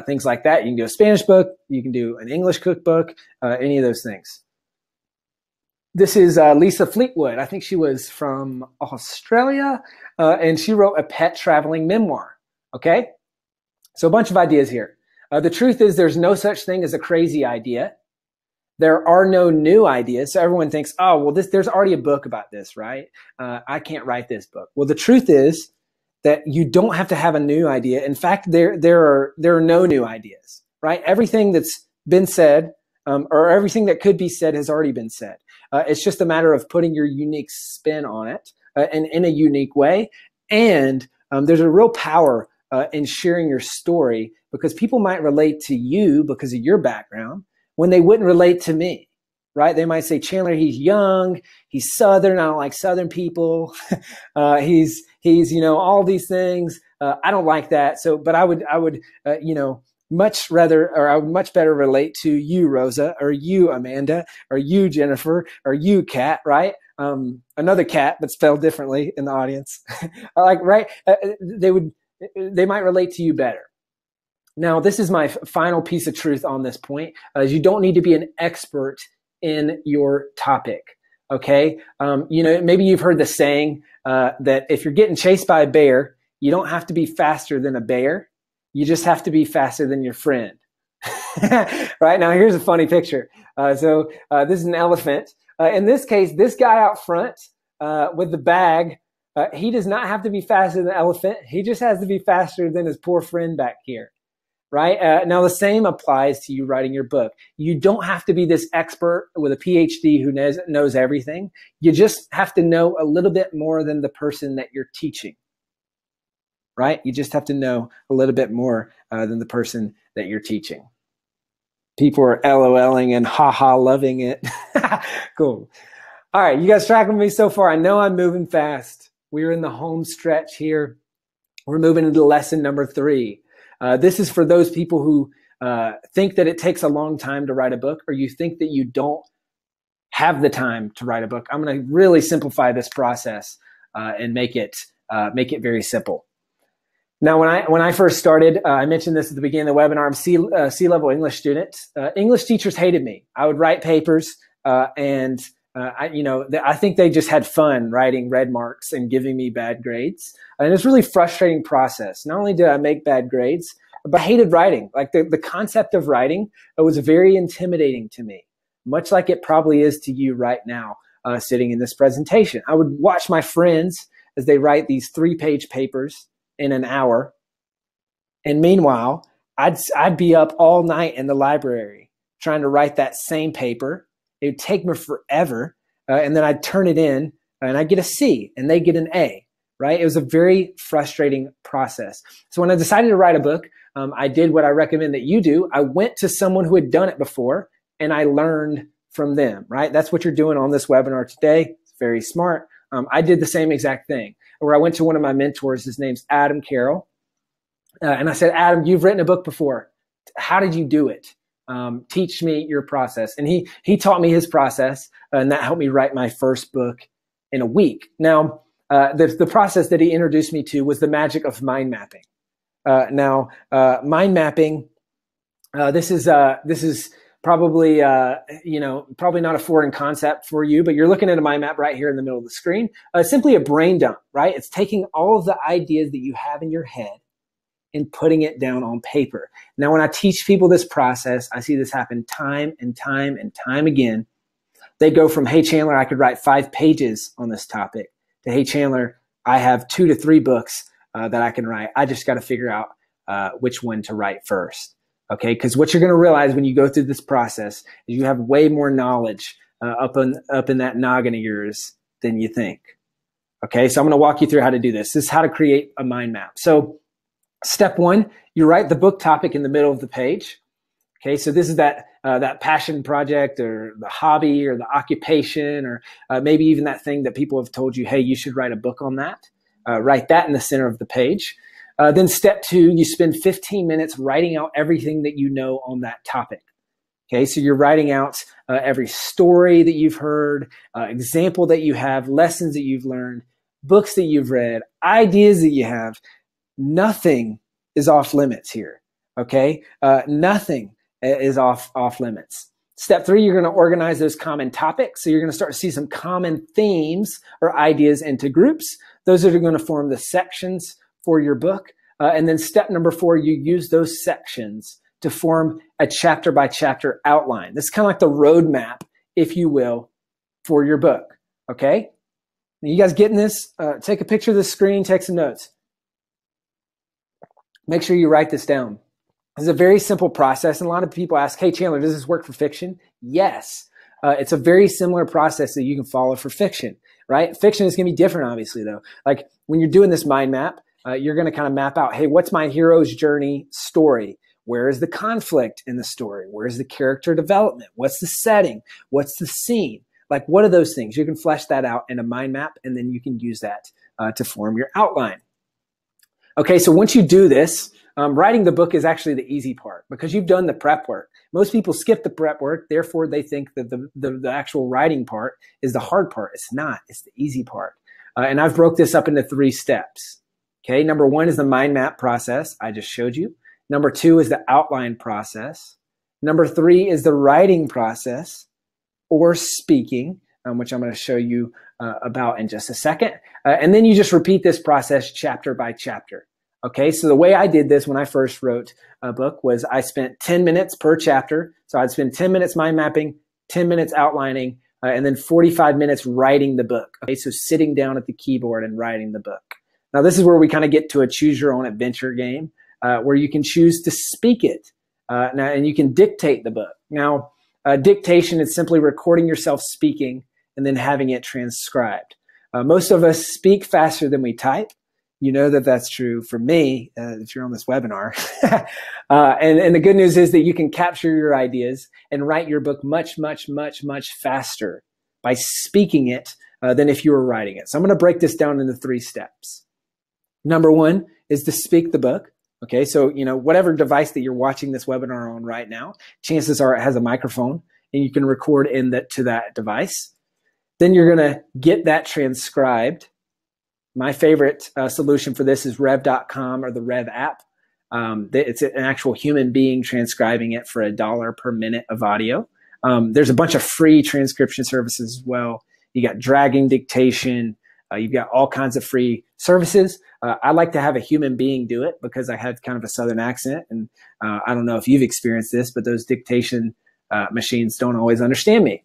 things like that. You can do a Spanish book. You can do an English cookbook, any of those things. This is Lisa Fleetwood. I think she was from Australia, and she wrote a pet traveling memoir. Okay? So a bunch of ideas here. The truth is there's no such thing as a crazy idea. There are no new ideas. So everyone thinks, oh, well, there's already a book about this, right? I can't write this book. Well, the truth is that you don't have to have a new idea. In fact, there are no new ideas, right? Everything that's been said, or everything that could be said has already been said. It's just a matter of putting your unique spin on it and in a unique way. And there's a real power in sharing your story, because people might relate to you because of your background when they wouldn't relate to me, right? They might say, Chandler, he's young, he's Southern, I don't like Southern people. He's all these things. I don't like that. So, but I would much rather, or I would much better relate to you, Rosa, or you, Amanda, or you, Jennifer, or you, Kat, right? Another Kat, but spelled differently in the audience. They might relate to you better. Now, this is my final piece of truth on this point, is you don't need to be an expert in your topic, okay? Maybe you've heard the saying that if you're getting chased by a bear, you don't have to be faster than a bear. You just have to be faster than your friend. Right? Now, here's a funny picture. This is an elephant. In this case, this guy out front with the bag, he does not have to be faster than the elephant. He just has to be faster than his poor friend back here. Right? Now, the same applies to you writing your book. You don't have to be this expert with a PhD who knows everything. You just have to know a little bit more than the person that you're teaching. Right? You just have to know a little bit more than the person that you're teaching. People are LOLing and haha loving it. Cool. All right, you guys tracking with me so far? I know I'm moving fast. We're in the home stretch here. We're moving into lesson number 3. This is for those people who think that it takes a long time to write a book, or you think that you don't have the time to write a book. I'm going to really simplify this process and make it very simple. Now, when I first started, I mentioned this at the beginning of the webinar. I'm C-level English student. English teachers hated me. I would write papers, and I think they just had fun writing red marks and giving me bad grades. And it was a really frustrating process. Not only did I make bad grades, but I hated writing. Like the concept of writing, it was very intimidating to me, much like it probably is to you right now, sitting in this presentation. I would watch my friends as they write these 3-page papers in an hour. And meanwhile, I'd be up all night in the library trying to write that same paper. It would take me forever. And then I'd turn it in and I'd get a C and they get an A, right? It was a very frustrating process. So when I decided to write a book, I did what I recommend that you do. I went to someone who had done it before and I learned from them, right? That's what you're doing on this webinar today. It's very smart. I did the same exact thing where I went to one of my mentors. His name's Adam Carroll. And I said, Adam, you've written a book before. How did you do it? Teach me your process. And he taught me his process, and that helped me write my first book in a week. Now, the process that he introduced me to was the magic of mind mapping. Mind mapping, this is probably, probably not a foreign concept for you, but you're looking at a mind map right here in the middle of the screen. Simply a brain dump, right? It's taking all of the ideas that you have in your head and putting it down on paper. Now, when I teach people this process, I see this happen time and time and time again. They go from, hey, Chandler, I could write 5 pages on this topic, to, hey, Chandler, I have 2 to 3 books that I can write. I just got to figure out which one to write first. Okay, because what you're going to realize when you go through this process is you have way more knowledge up in that noggin of yours than you think. Okay, so I'm going to walk you through how to do this. This is how to create a mind map. So step 1, you write the book topic in the middle of the page. Okay, so this is that passion project or the hobby or the occupation or maybe even that thing that people have told you, hey, you should write a book on that. write that in the center of the page. Then step 2, you spend 15 minutes writing out everything that you know on that topic. Okay, so you're writing out every story that you've heard, example that you have, lessons that you've learned, books that you've read, ideas that you have. Nothing is off limits here. Okay, nothing is off limits. Step 3, you're going to organize those common topics. So you're going to start to see some common themes or ideas into groups. Those are going to form the sections for your book. And then step number 4, you use those sections to form a chapter by chapter outline. This is kind of like the roadmap, if you will, for your book. Okay? Now, you guys getting this? Take a picture of the screen, take some notes. Make sure you write this down. It's a very simple process. And a lot of people ask, hey, Chandler, does this work for fiction? Yes. It's a very similar process that you can follow for fiction, right? Fiction is going to be different, obviously, though. Like when you're doing this mind map, you're going to kind of map out, hey, what's my hero's journey story? Where is the conflict in the story? Where's the character development? What's the setting? What's the scene? Like, what are those things? You can flesh that out in a mind map, and then you can use that to form your outline. Okay, so once you do this, writing the book is actually the easy part because you've done the prep work. Most people skip the prep work, therefore they think that the actual writing part is the hard part. It's not. It's the easy part. And I've broke this up into 3 steps. Okay, number 1 is the mind map process I just showed you. Number 2 is the outline process. Number 3 is the writing process or speaking, which I'm going to show you about in just a second. And then you just repeat this process chapter by chapter. Okay, so the way I did this when I first wrote a book was I spent 10 minutes per chapter. So I'd spend 10 minutes mind mapping, 10 minutes outlining, and then 45 minutes writing the book. Okay, so sitting down at the keyboard and writing the book. Now this is where we kind of get to a choose your own adventure game where you can choose to speak it now, and you can dictate the book. Now, dictation is simply recording yourself speaking and then having it transcribed. Most of us speak faster than we type. You know that that's true for me if you're on this webinar. And the good news is that you can capture your ideas and write your book much, much, much, much faster by speaking it than if you were writing it. So I'm going to break this down into 3 steps. Number 1 is to speak the book. Okay, so whatever device that you're watching this webinar on right now, chances are it has a microphone and you can record to that device. Then you're going to get that transcribed. My favorite solution for this is rev.com or the Rev app. It's an actual human being transcribing it for $1 per minute of audio. There's a bunch of free transcription services as well. You got dragging dictation. You've got all kinds of free services. I like to have a human being do it because I have kind of a Southern accent. And I don't know if you've experienced this, but those dictation machines don't always understand me.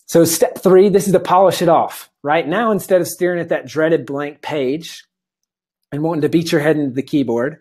So step 3, this is to polish it off. Right now, instead of staring at that dreaded blank page and wanting to beat your head into the keyboard,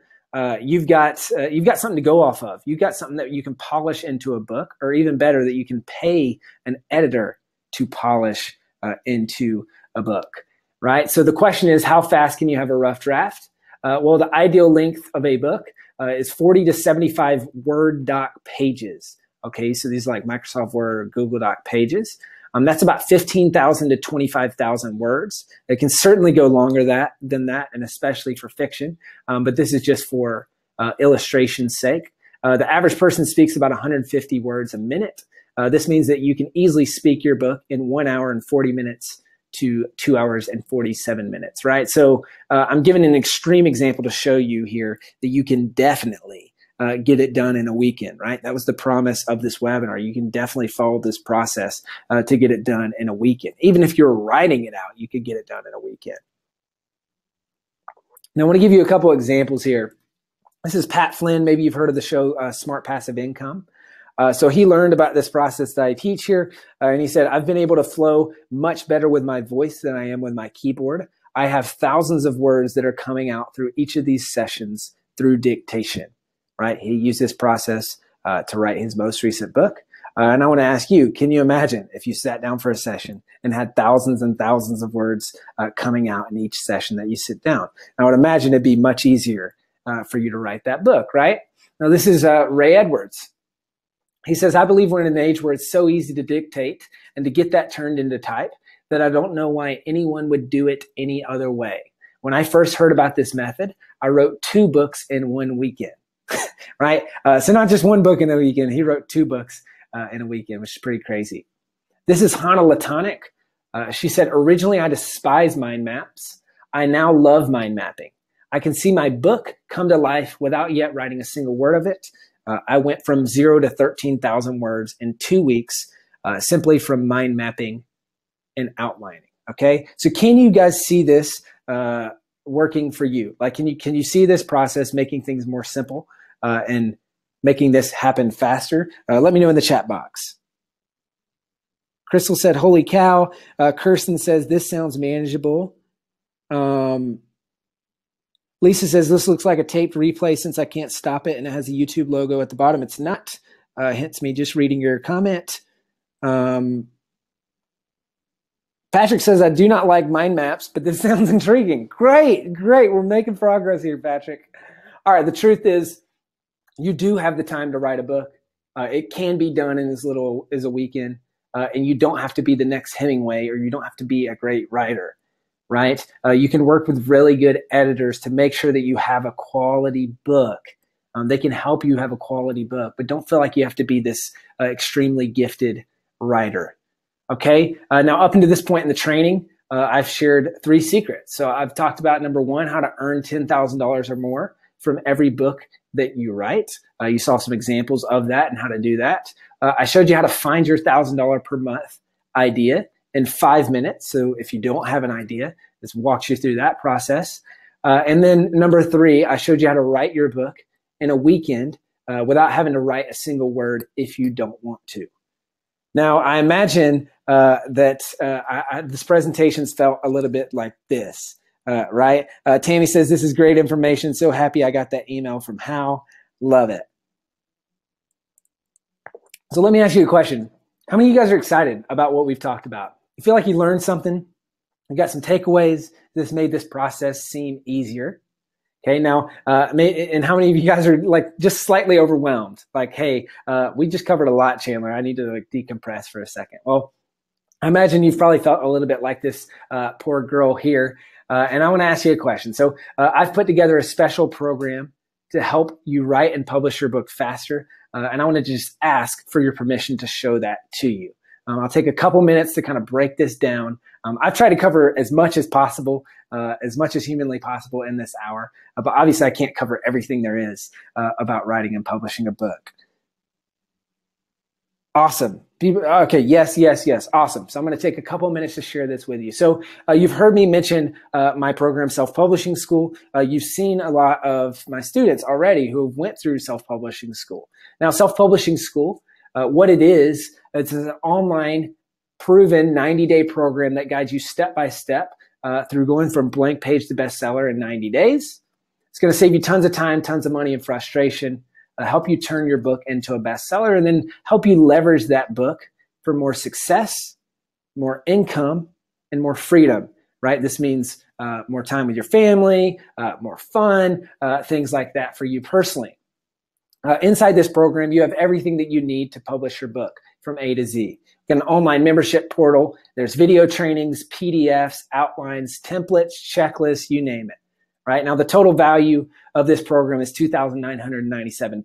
you've got something to go off of. You've got something that you can polish into a book, or even better, that you can pay an editor to polish into a book, right? So the question is, how fast can you have a rough draft? Well, the ideal length of a book is 40 to 75 Word doc pages. Okay, so these are like Microsoft Word or Google Doc pages. That's about 15,000 to 25,000 words. It can certainly go longer than that, and especially for fiction. But this is just for illustration's sake. The average person speaks about 150 words a minute. This means that you can easily speak your book in 1 hour and 40 minutes to 2 hours and 47 minutes, right? So I'm giving an extreme example to show you here that you can definitely get it done in a weekend, right? That was the promise of this webinar. You can definitely follow this process to get it done in a weekend. Even if you're writing it out, you could get it done in a weekend. Now, I want to give you a couple examples here. This is Pat Flynn. Maybe you've heard of the show Smart Passive Income. So he learned about this process that I teach here. And he said, I've been able to flow much better with my voice than I am with my keyboard. I have thousands of words that are coming out through each of these sessions through dictation. Right? He used this process to write his most recent book. And I want to ask you, can you imagine if you sat down for a session and had thousands and thousands of words coming out in each session that you sit down? I would imagine it'd be much easier for you to write that book, right? Now, this is Ray Edwards. He says, I believe we're in an age where it's so easy to dictate and to get that turned into type that I don't know why anyone would do it any other way. When I first heard about this method, I wrote 2 books in one weekend, right? So not just 1 book in a weekend. He wrote 2 books in a weekend, which is pretty crazy. This is Hannah Latonic. She said, originally I despised mind maps. I now love mind mapping. I can see my book come to life without yet writing a single word of it. I went from 0 to 13,000 words in 2 weeks, simply from mind mapping and outlining. Okay, so can you guys see this working for you? Like, can you see this process making things more simple and making this happen faster? Let me know in the chat box. Crystal said, holy cow. Kirsten says, this sounds manageable. Lisa says, this looks like a taped replay since I can't stop it and it has a YouTube logo at the bottom. It's not, hence me just reading your comment. Patrick says, I do not like mind maps, but this sounds intriguing. Great. We're making progress here, Patrick. All right, the truth is you do have the time to write a book. It can be done in as little as a weekend, and you don't have to be the next Hemingway or you don't have to be a great writer. Right? You can work with really good editors to make sure that you have a quality book. They can help you have a quality book, but don't feel like you have to be this extremely gifted writer. Okay? Now, up until this point in the training, I've shared 3 secrets. So I've talked about number 1, how to earn $10,000 or more from every book that you write. You saw some examples of that and how to do that. I showed you how to find your $1,000 per month idea in 5 minutes. So if you don't have an idea, this walks you through that process. And then number 3, I showed you how to write your book in a weekend without having to write a single word if you don't want to. Now, I imagine that this presentation's felt a little bit like this, right? Tammy says, this is great information. So happy I got that email from Hal. Love it. So let me ask you a question. How many of you guys are excited about what we've talked about? You feel like you learned something? You got some takeaways? This made this process seem easier. Okay, now, and how many of you guys are like just slightly overwhelmed? Like, hey, we just covered a lot, Chandler. I need to like decompress for a second. Well, I imagine you've probably felt a little bit like this poor girl here. And I want to ask you a question. So I've put together a special program to help you write and publish your book faster. And I want to just ask for your permission to show that to you. I'll take a couple minutes to kind of break this down. I've tried to cover as much as possible, as much as humanly possible in this hour. But obviously, I can't cover everything there is about writing and publishing a book. Awesome. Okay, yes. Awesome. So I'm going to take a couple minutes to share this with you. So you've heard me mention my program, Self-Publishing School. You've seen a lot of my students already who went through Self-Publishing School. Now, Self-Publishing School, what it is, it's an online, proven 90-day program that guides you step by step through going from blank page to bestseller in 90 days. It's going to save you tons of time, tons of money and frustration, help you turn your book into a bestseller, and then help you leverage that book for more success, more income, and more freedom, right? This means more time with your family, more fun, things like that for you personally. Inside this program, you have everything that you need to publish your book from A to Z. An online membership portal. There's video trainings, PDFs, outlines, templates, checklists, you name it. Right now, the total value of this program is $2,997,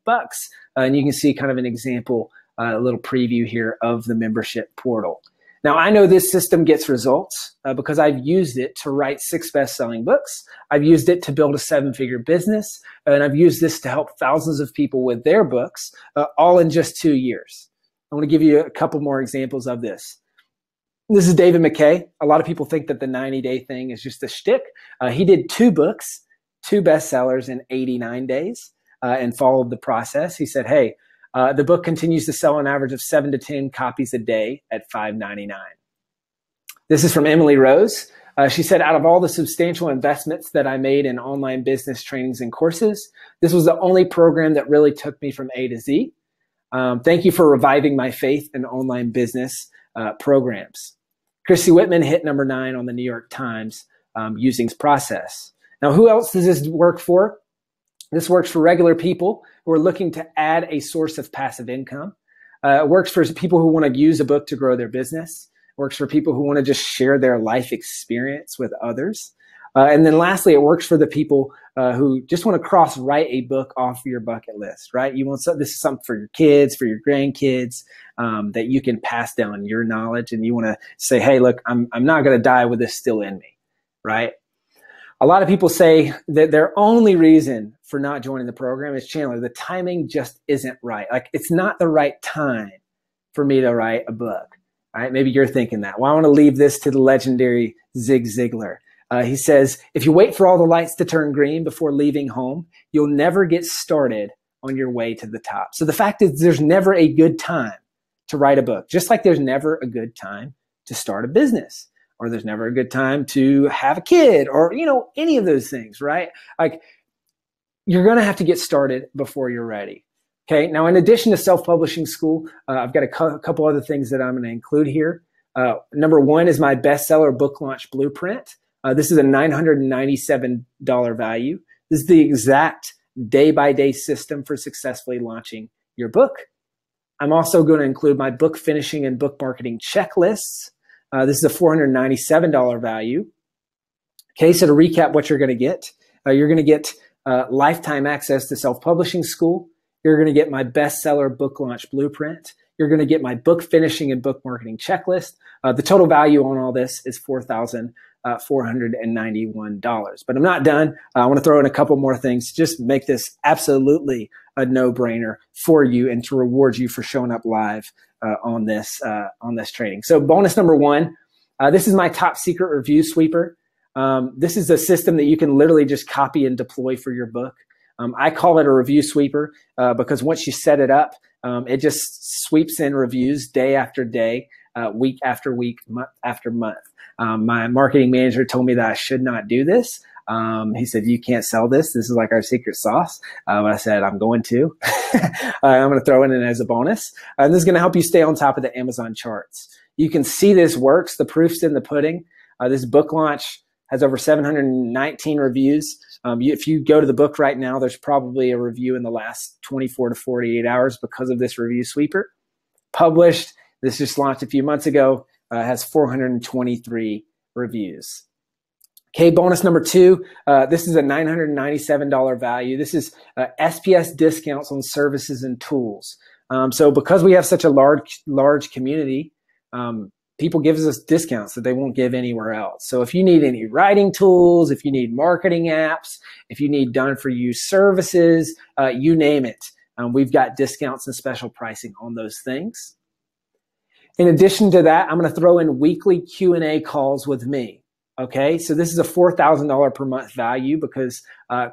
and you can see kind of an example, a little preview here of the membership portal. Now, I know this system gets results because I've used it to write 6 best-selling books. I've used it to build a 7-figure business, and I've used this to help thousands of people with their books, all in just 2 years. I want to give you a couple more examples of this. This is David McKay. A lot of people think that the 90-day thing is just a shtick. He did 2 books, 2 bestsellers in 89 days and followed the process. He said, hey, the book continues to sell an average of 7 to 10 copies a day at $5.99. This is from Emily Rose. She said, out of all the substantial investments that I made in online business trainings and courses, this was the only program that really took me from A to Z. Thank you for reviving my faith in online business programs. Christy Whitman hit number 9 on the New York Times using this process. Now, who else does this work for? This works for regular people who are looking to add a source of passive income. It works for people who want to use a book to grow their business. It works for people who want to just share their life experience with others. And then lastly, it works for the people who just want to write a book off your bucket list, right? You want this is something for your kids, for your grandkids, that you can pass down your knowledge, and you want to say, hey, look, I'm not going to die with this still in me, right? A lot of people say that their only reason for not joining the program is, Chandler, the timing just isn't right. Like, it's not the right time for me to write a book. All right, maybe you're thinking that. Well, I want to leave this to the legendary Zig Ziglar. He says, if you wait for all the lights to turn green before leaving home, you'll never get started on your way to the top. So the fact is, there's never a good time to write a book, just like there's never a good time to start a business, or there's never a good time to have a kid, or, any of those things, right? Like, you're going to have to get started before you're ready. Okay. Now, in addition to self-publishing school, I've got a couple other things that I'm going to include here. Number one is my bestseller book launch blueprint. This is a $997 value. This is the exact day-by-day system for successfully launching your book. I'm also going to include my book finishing and book marketing checklists. This is a $497 value. Okay, so to recap what you're going to get lifetime access to self-publishing school. You're going to get my bestseller book launch blueprint. You're going to get my book finishing and book marketing checklist. The total value on all this is $4,491. But I'm not done. I want to throw in a couple more things to just make this absolutely a no-brainer for you and to reward you for showing up live on this training. So bonus number one, this is my top secret review sweeper. This is a system that you can literally just copy and deploy for your book. I call it a review sweeper because once you set it up, it just sweeps in reviews day after day, week after week, month after month. My marketing manager told me that I should not do this. He said, you can't sell this. This is like our secret sauce. But I said, I'm going to. I'm going to throw it in as a bonus. This is going to help you stay on top of the Amazon charts. You can see this works. The proof's in the pudding. This book launch has over 719 reviews. If you go to the book right now, there's probably a review in the last 24 to 48 hours because of this review sweeper. Published, this just launched a few months ago, has 423 reviews. Okay, bonus number two, this is a $997 value. This is SPS discounts on services and tools. So because we have such a large community, people give us discounts that they won't give anywhere else. So if you need any writing tools, if you need marketing apps, if you need done-for-you services, you name it, we've got discounts and special pricing on those things. In addition to that, I'm going to throw in weekly Q&A calls with me. Okay, so this is a $4,000 per month value because,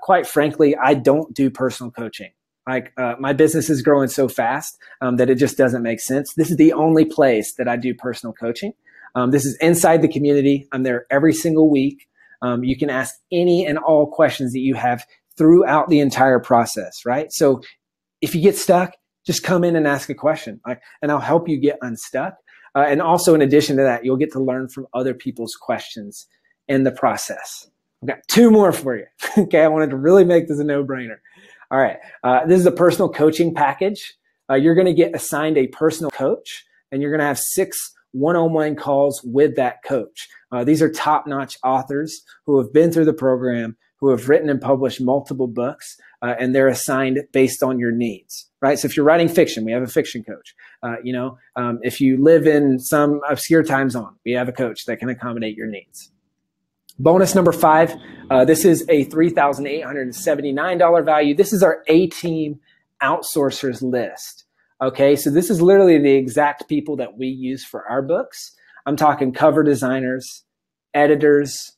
quite frankly, I don't do personal coaching. Like my business is growing so fast that it just doesn't make sense. This is the only place that I do personal coaching. This is inside the community. I'm there every single week. You can ask any and all questions that you have throughout the entire process, right? So if you get stuck, just come in and ask a question, and I'll help you get unstuck. And also, in addition to that, you'll get to learn from other people's questions in the process. I've got two more for you. Okay, I wanted to really make this a no-brainer. All right, this is a personal coaching package. You're going to get assigned a personal coach, and you're going to have 6 one-on-one calls with that coach. These are top-notch authors who have been through the program, who have written and published multiple books, and they're assigned based on your needs, right? So if you're writing fiction, we have a fiction coach. If you live in some obscure time zone, we have a coach that can accommodate your needs. Bonus number 5, this is a $3,879 value. This is our A-Team outsourcers list. Okay, so this is literally the exact people that we use for our books. I'm talking cover designers, editors,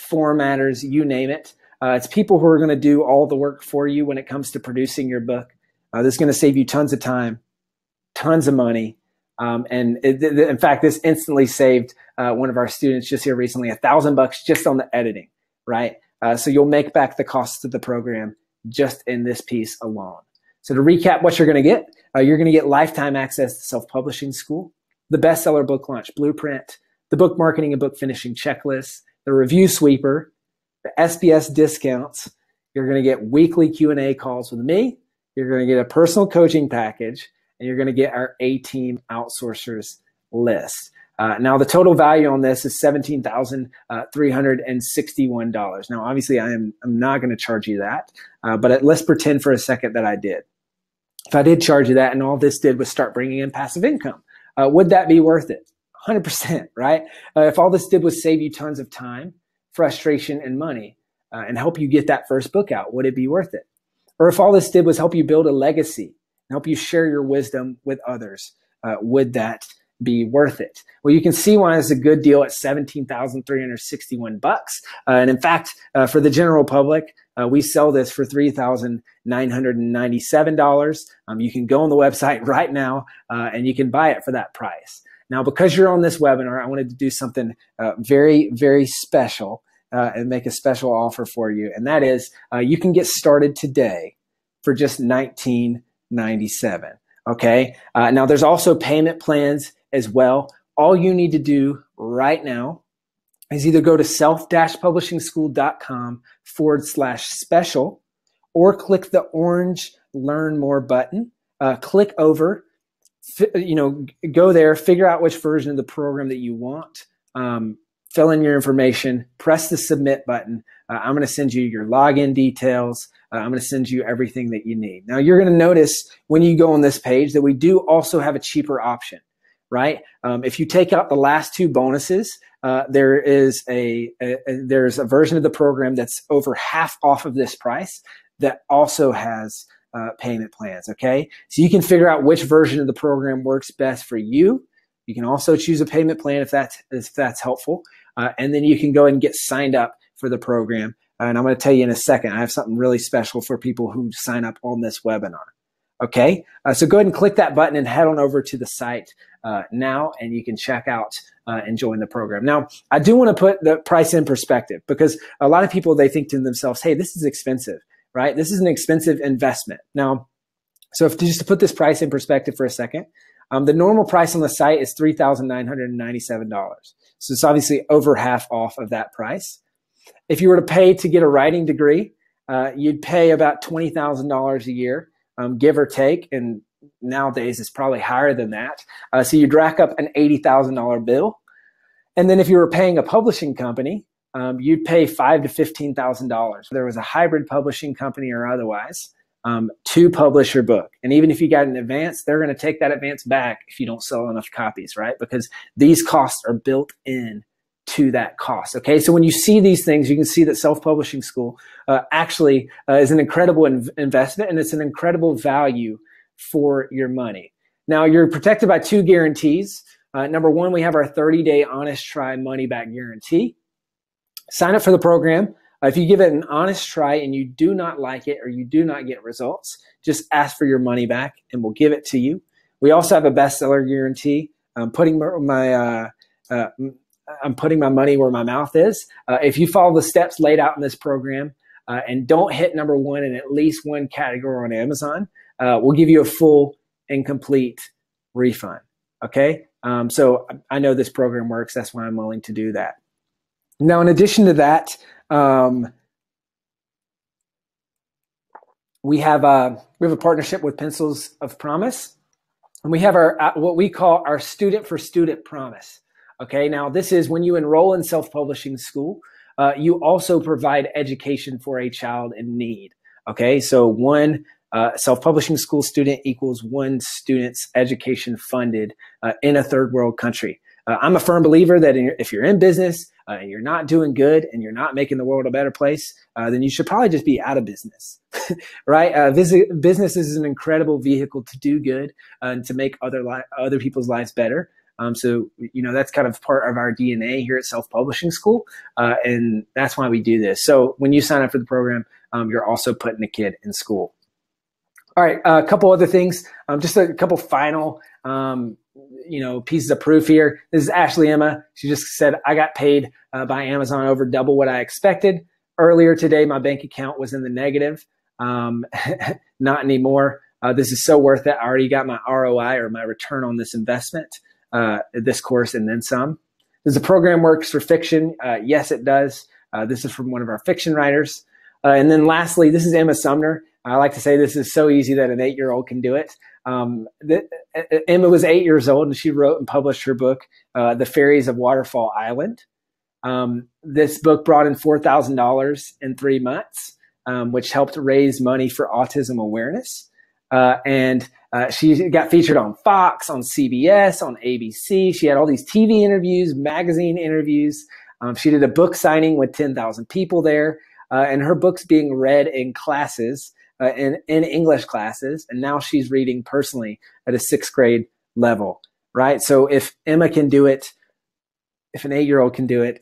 formatters, you name it. It's people who are going to do all the work for you when it comes to producing your book. This is going to save you tons of time, tons of money. In fact, this instantly saved one of our students just here recently $1,000 just on the editing, right? So you'll make back the costs of the program just in this piece alone. So to recap what you're going to get, you're going to get lifetime access to self-publishing school, the bestseller book launch blueprint, the book marketing and book finishing checklist, the review sweeper, the SPS discounts. You're going to get weekly Q&A calls with me. You're going to get a personal coaching package, and you're going to get our A-Team outsourcers list. Now, the total value on this is $17,361. Now, obviously, I'm not going to charge you that, but let's pretend for a second that I did. If I did charge you that and all this did was start bringing in passive income, would that be worth it? 100%, right? If all this did was save you tons of time, frustration, and money, and help you get that first book out, would it be worth it? Or if all this did was help you build a legacy and help you share your wisdom with others, would that be worth it? Well, you can see why it's a good deal at $17,361. And in fact, for the general public, we sell this for $3,997. You can go on the website right now and you can buy it for that price. Now, because you're on this webinar, I wanted to do something very, very special and make a special offer for you. And that is you can get started today for just $19.97. Okay. Now, there's also payment plans as well. All you need to do right now is either go to self-publishingschool.com/special or click the orange Learn More button. Click over, go there, figure out which version of the program that you want, fill in your information, press the submit button. I'm going to send you your login details. I'm going to send you everything that you need. Now, you're going to notice when you go on this page that we do also have a cheaper option, right? If you take out the last two bonuses, there's a version of the program that's over half off of this price that also has payment plans, okay? So you can figure out which version of the program works best for you. You can also choose a payment plan if that's helpful. And then you can go and get signed up for the program. And I'm going to tell you in a second, I have something really special for people who sign up on this webinar. Okay, so go ahead and click that button and head on over to the site now, and you can check out and join the program. Now, I do want to put the price in perspective because a lot of people, they think to themselves, hey, this is expensive, right? This is an expensive investment. Now, so just to put this price in perspective for a second, the normal price on the site is $3,997. So it's obviously over half off of that price. If you were to pay to get a writing degree, you'd pay about $20,000 a year. Give or take, and nowadays it's probably higher than that. So you'd rack up an $80,000 bill. And then if you were paying a publishing company, you'd pay $5,000 to $15,000. There was a hybrid publishing company or otherwise to publish your book. And even if you got an advance, they're going to take that advance back if you don't sell enough copies, right? Because these costs are built in to that cost. Okay, so when you see these things, you can see that Self-Publishing School actually is an incredible investment, and it's an incredible value for your money. Now, you're protected by two guarantees. Number one, we have our 30-day honest try money back guarantee. Sign up for the program. If you give it an honest try and you do not like it or you do not get results, just ask for your money back and we'll give it to you. We also have a bestseller guarantee. I'm putting my money where my mouth is. If you follow the steps laid out in this program and don't hit number one in at least one category on Amazon, we'll give you a full and complete refund. Okay? So I know this program works. That's why I'm willing to do that. Now, in addition to that, we have a partnership with Pencils of Promise, and we have our what we call our Student for Student Promise. Okay, now this is when you enroll in Self-Publishing School, you also provide education for a child in need. Okay, so one Self-Publishing School student equals one student's education funded in a third world country. I'm a firm believer that if you're in business and you're not doing good and you're not making the world a better place, then you should probably just be out of business, right? Business is an incredible vehicle to do good and to make other people's lives better. So, that's kind of part of our DNA here at Self-Publishing School. And that's why we do this. So when you sign up for the program, you're also putting a kid in school. All right. A couple other things, just a couple final, pieces of proof here. This is Ashley Emma. She just said, I got paid by Amazon over double what I expected. Earlier today, my bank account was in the negative. Not anymore. This is so worth it. I already got my ROI or my return on this investment. This course and then some. Does the program works for fiction? Yes, it does. This is from one of our fiction writers. And then lastly, this is Emma Sumner. I like to say this is so easy that an 8-year-old can do it. Emma was 8 years old and she wrote and published her book, The Fairies of Waterfall Island. This book brought in $4,000 in 3 months, which helped raise money for autism awareness. And she got featured on Fox, on CBS, on ABC. She had all these TV interviews, magazine interviews. She did a book signing with 10,000 people there. And her book's being read in classes, in English classes. And now she's reading personally at a 6th grade level, right? So if Emma can do it, if an 8-year-old can do it,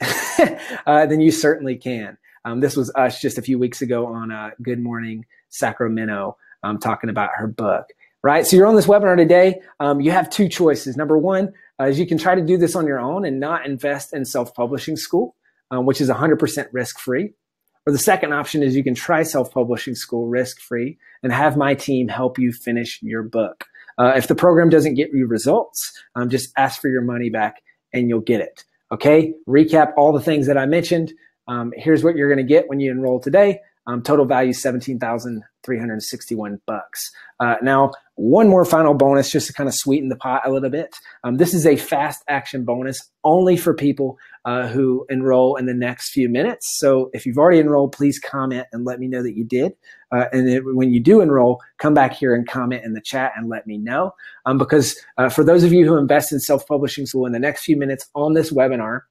then you certainly can. This was us just a few weeks ago on Good Morning Sacramento, talking about her book, right? So you're on this webinar today. You have 2 choices. Number one is you can try to do this on your own and not invest in self-publishing school, which is 100% risk-free. Or the second option is you can try self-publishing school risk-free and have my team help you finish your book. If the program doesn't get you results, just ask for your money back and you'll get it. Okay, recap all the things that I mentioned. Here's what you're going to get when you enroll today. Total value $17,361. Now, one more final bonus just to kind of sweeten the pot a little bit. This is a fast action bonus only for people who enroll in the next few minutes. So if you've already enrolled, please comment and let me know that you did. When you do enroll, come back here and comment in the chat and let me know. Because for those of you who invest in self-publishing school in the next few minutes on this webinar,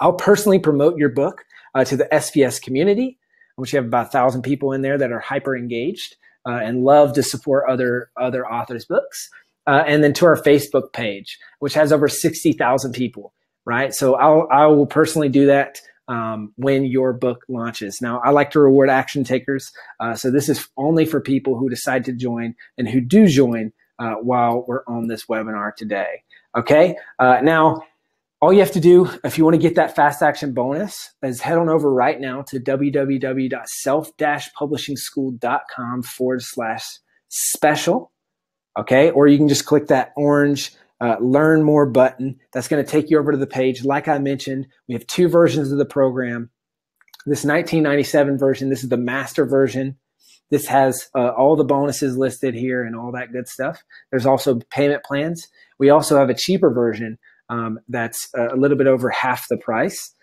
I'll personally promote your book to the SPS community, which you have about 1,000 people in there that are hyper engaged and love to support other authors' books. And then to our Facebook page, which has over 60,000 people, right? So I will personally do that when your book launches. Now, I like to reward action takers. So this is only for people who decide to join and who do join while we're on this webinar today. Okay. Now, all you have to do if you want to get that fast action bonus is head on over right now to www.self-publishingschool.com/special. Okay. Or you can just click that orange learn more button. That's going to take you over to the page. Like I mentioned, we have 2 versions of the program. This 1997 version, this is the master version. This has all the bonuses listed here and all that good stuff. There's also payment plans. We also have a cheaper version that's a little bit over half the price.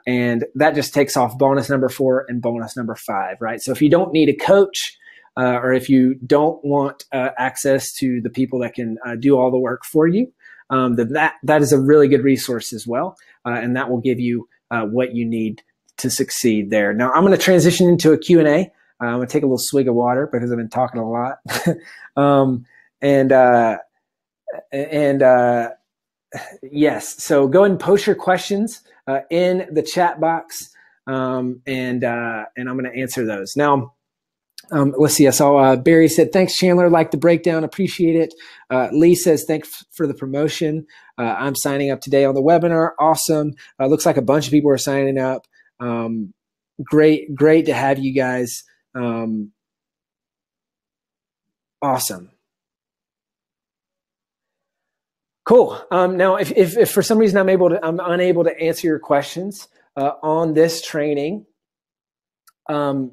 And that just takes off bonus number 4 and bonus number 5, right? So if you don't need a coach or if you don't want access to the people that can do all the work for you, then that is a really good resource as well. And that will give you what you need to succeed there. Now I'm going to transition into a Q&A. I'm going to take a little swig of water because I've been talking a lot. Yes, so go ahead and post your questions in the chat box, and I'm going to answer those. Now, let's see. I saw Barry said, thanks, Chandler. Like the breakdown. Appreciate it. Lee says, thanks for the promotion. I'm signing up today on the webinar. Awesome. Looks like a bunch of people are signing up. Great to have you guys. Awesome. Cool. Now, if for some reason I'm unable to answer your questions on this training, and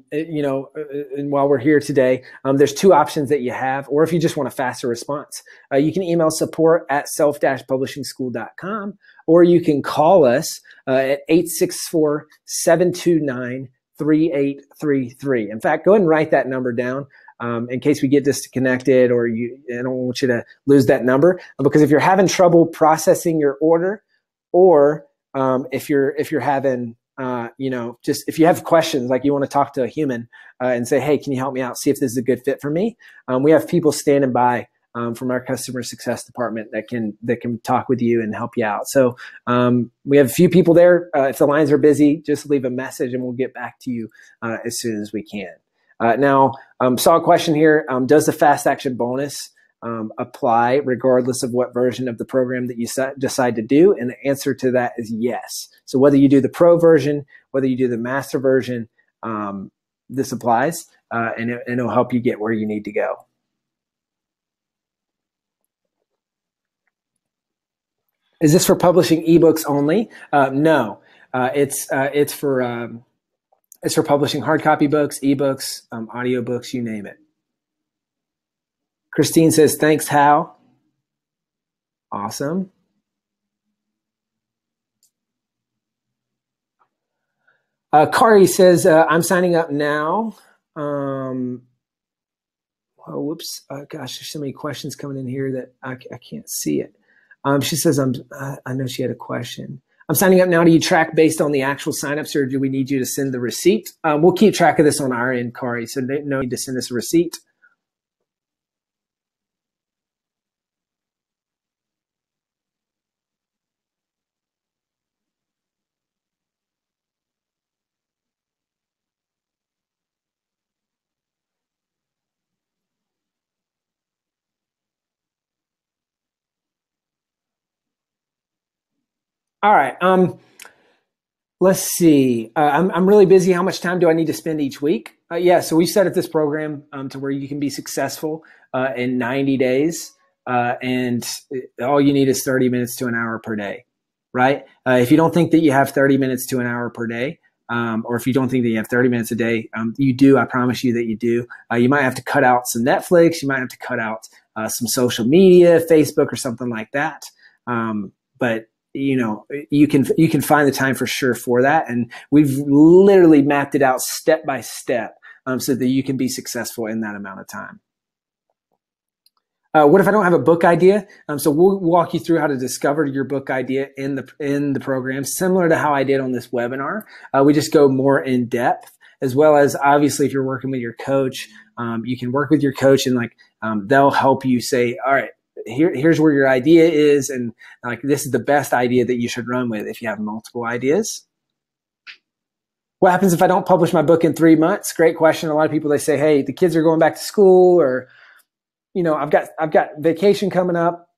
while we're here today, there's 2 options that you have, or if you just want a faster response, you can email support@self-publishingschool.com, or you can call us at 864-729-3833. In fact, go ahead and write that number down. In case we get disconnected, or I don't want you to lose that number, because if you're having trouble processing your order, or if you're having just if you have questions, like you want to talk to a human and say, hey, can you help me out, see if this is a good fit for me, we have people standing by from our customer success department that can talk with you and help you out. So we have a few people there. If the lines are busy, just leave a message and we'll get back to you as soon as we can. Now, saw a question here. Does the fast action bonus apply regardless of what version of the program that you decide to do? And the answer to that is yes. So whether you do the pro version, whether you do the master version, this applies, and it'll help you get where you need to go. Is this for publishing ebooks only? No, it's for It's for publishing hard copy books, ebooks, audiobooks, you name it. Christine says, thanks, Hal. Awesome. Kari says, I'm signing up now. Oh, whoops. Gosh, there's so many questions coming in here that I can't see it. She says, I know she had a question. I'm signing up now. Do you track based on the actual signups, or do we need you to send the receipt? We'll keep track of this on our end, Kari, so no need to send us a receipt. All right. Let's see. I'm really busy. How much time do I need to spend each week? Yeah, so we set up this program to where you can be successful in 90 days, and all you need is 30 minutes to an hour per day, right? If you don't think that you have 30 minutes to an hour per day, or if you don't think that you have 30 minutes a day, you do. I promise you that you do. You might have to cut out some Netflix. You might have to cut out some social media, Facebook or something like that. But you know, you can find the time for sure for that. And we've literally mapped it out step by step so that you can be successful in that amount of time. What if I don't have a book idea? So we'll walk you through how to discover your book idea in the program, similar to how I did on this webinar. We just go more in depth, as well as obviously if you're working with your coach, you can work with your coach and they'll help you say, all right, here's where your idea is, and this is the best idea that you should run with if you have multiple ideas. What happens if I don't publish my book in 3 months? Great question. A lot of people, they say, hey, the kids are going back to school, or I've got vacation coming up.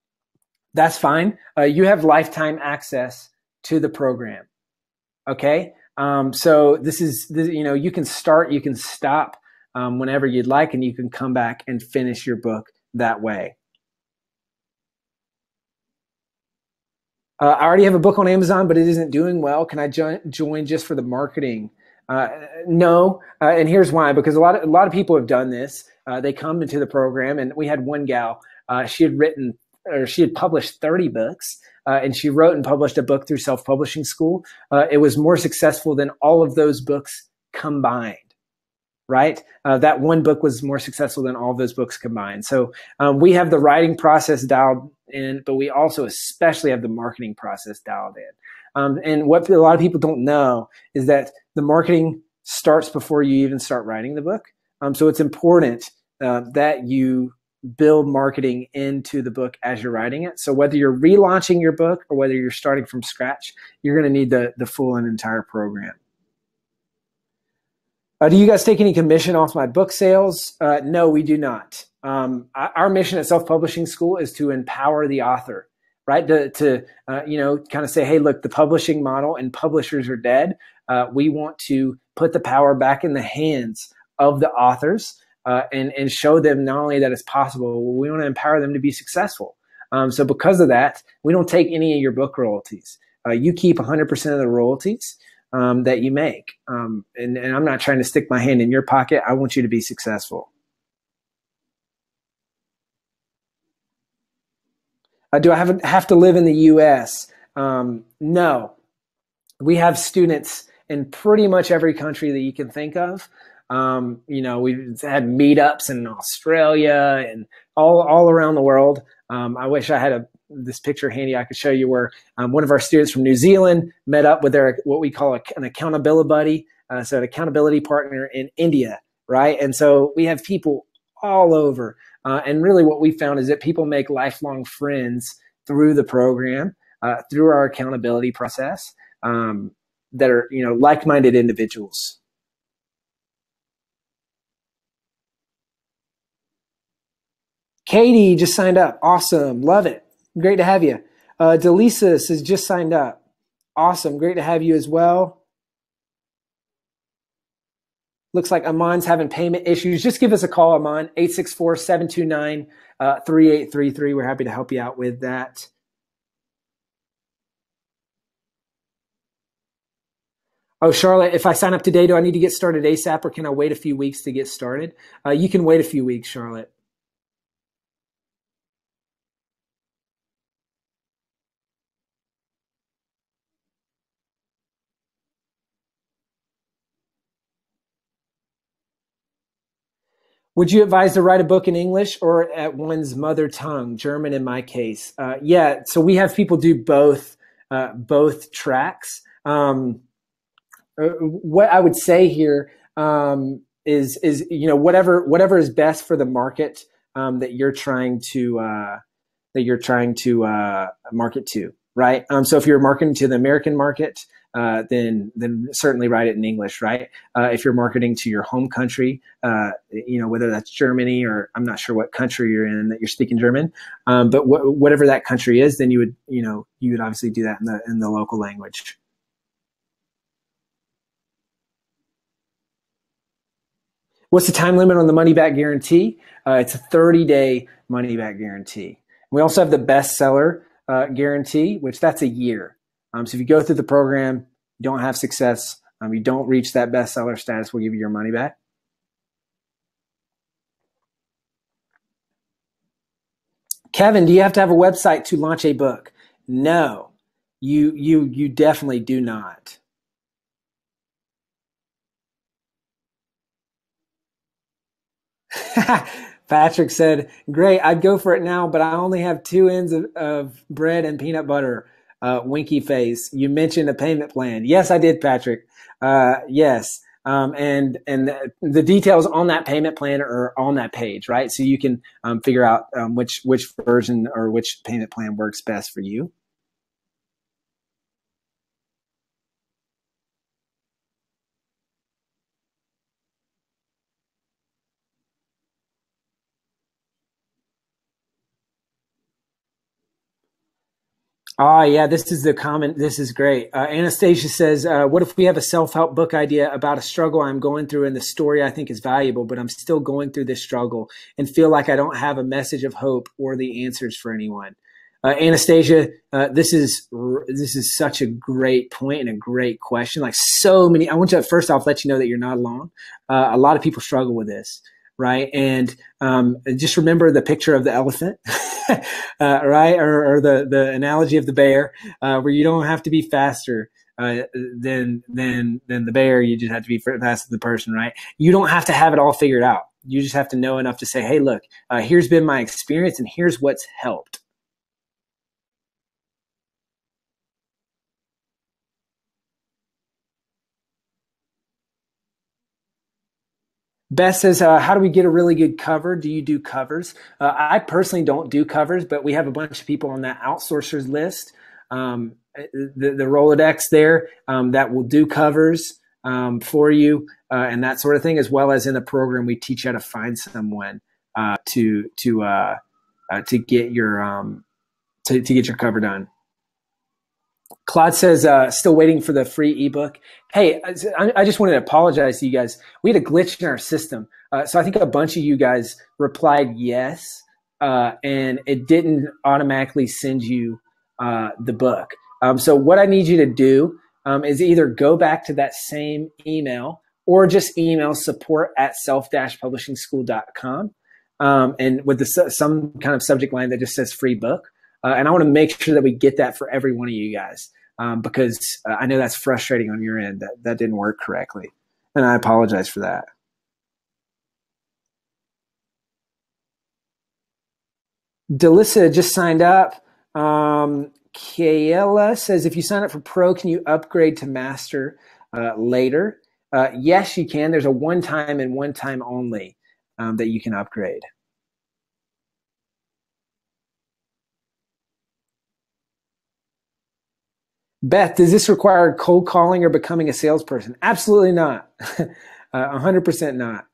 That's fine. You have lifetime access to the program. Okay. So this is, you can start, you can stop whenever you'd like, and you can come back and finish your book that way. I already have a book on Amazon, but it isn't doing well. Can I join just for the marketing? No, and here's why. Because a lot of people have done this. They come into the program, and we had one gal. She had published 30 books, and she wrote and published a book through self-publishing school. It was more successful than all of those books combined. Right? That one book was more successful than all of those books combined. So we have the writing process dialed in, but we also especially have the marketing process dialed in. And what a lot of people don't know is that the marketing starts before you even start writing the book. So it's important that you build marketing into the book as you're writing it. So whether you're relaunching your book or whether you're starting from scratch, you're going to need the full and entire program. Do you guys take any commission off my book sales? No, we do not. Our mission at Self-Publishing School is to empower the author, right? To kind of say, hey, look, the publishing model and publishers are dead. We want to put the power back in the hands of the authors and show them not only that it's possible, we want to empower them to be successful. So because of that, we don't take any of your book royalties. You keep 100% of the royalties that you make. And I'm not trying to stick my hand in your pocket. I want you to be successful. Do I have to live in the U.S.? No. We have students in pretty much every country that you can think of. We've had meetups in Australia and all around the world. I wish I had this picture handy. I could show you where one of our students from New Zealand met up with what we call an accountability buddy, so an accountability partner in India, right? And so we have people all over. And really what we found is that people make lifelong friends through the program, through our accountability process, that are, like-minded individuals. Katie just signed up. Awesome. Love it. Great to have you. Delisa has just signed up. Awesome. Great to have you as well. Looks like Aman's having payment issues. Just give us a call, Aman, 864-729-3833. We're happy to help you out with that. Oh, Charlotte, if I sign up today, do I need to get started ASAP or can I wait a few weeks to get started? You can wait a few weeks, Charlotte. Would you advise to write a book in English or at one's mother tongue, German in my case? Yeah, so we have people do both tracks. What I would say here is whatever is best for the market that you're trying to market to, right? So if you're marketing to the American market, then certainly write it in English, right? If you're marketing to your home country, whether that's Germany or I'm not sure what country you're in that you're speaking German, but whatever that country is, then you would obviously do that in the local language. What's the time limit on the money back guarantee? It's a 30-day money back guarantee. We also have the bestseller guarantee, which that's a year. So if you go through the program, you don't have success, you don't reach that bestseller status, we'll give you your money back. Kevin, do you have to have a website to launch a book? No, you definitely do not. Patrick said, great, I'd go for it now, but I only have 2 ends of bread and peanut butter. Winky face. You mentioned a payment plan. Yes, I did, Patrick. Yes. And the details on that payment plan are on that page, right? So you can figure out which version or which payment plan works best for you. Yeah, this is the comment. This is great. Anastasia says, what if we have a self-help book idea about a struggle I'm going through and the story I think is valuable, but I'm still going through this struggle and feel like I don't have a message of hope or the answers for anyone? Anastasia, this is such a great point and a great question. Like so many, I want to first off let you know that you're not alone. A lot of people struggle with this, right? And just remember the picture of the elephant, right? Or the analogy of the bear, where you don't have to be faster than the bear. You just have to be faster than the person, right? You don't have to have it all figured out. You just have to know enough to say, hey, look, here's been my experience and here's what's helped. Beth says, how do we get a really good cover? Do you do covers? I personally don't do covers, but we have a bunch of people on that outsourcers list, the Rolodex there, that will do covers for you and that sort of thing, as well as in the program we teach you how to find someone to get your cover done. Claude says, still waiting for the free ebook. Hey, I just wanted to apologize to you guys. We had a glitch in our system. So I think a bunch of you guys replied yes, and it didn't automatically send you the book. So what I need you to do is either go back to that same email or just email support@self-publishingschool.com and with some kind of subject line that just says free book. And I want to make sure that we get that for every one of you guys because I know that's frustrating on your end that didn't work correctly. And I apologize for that. Delissa just signed up. Kayla says, if you sign up for Pro, can you upgrade to Master later? Yes, you can. There's a one-time and one-time only that you can upgrade. Beth, does this require cold calling or becoming a salesperson? Absolutely not. 100% not.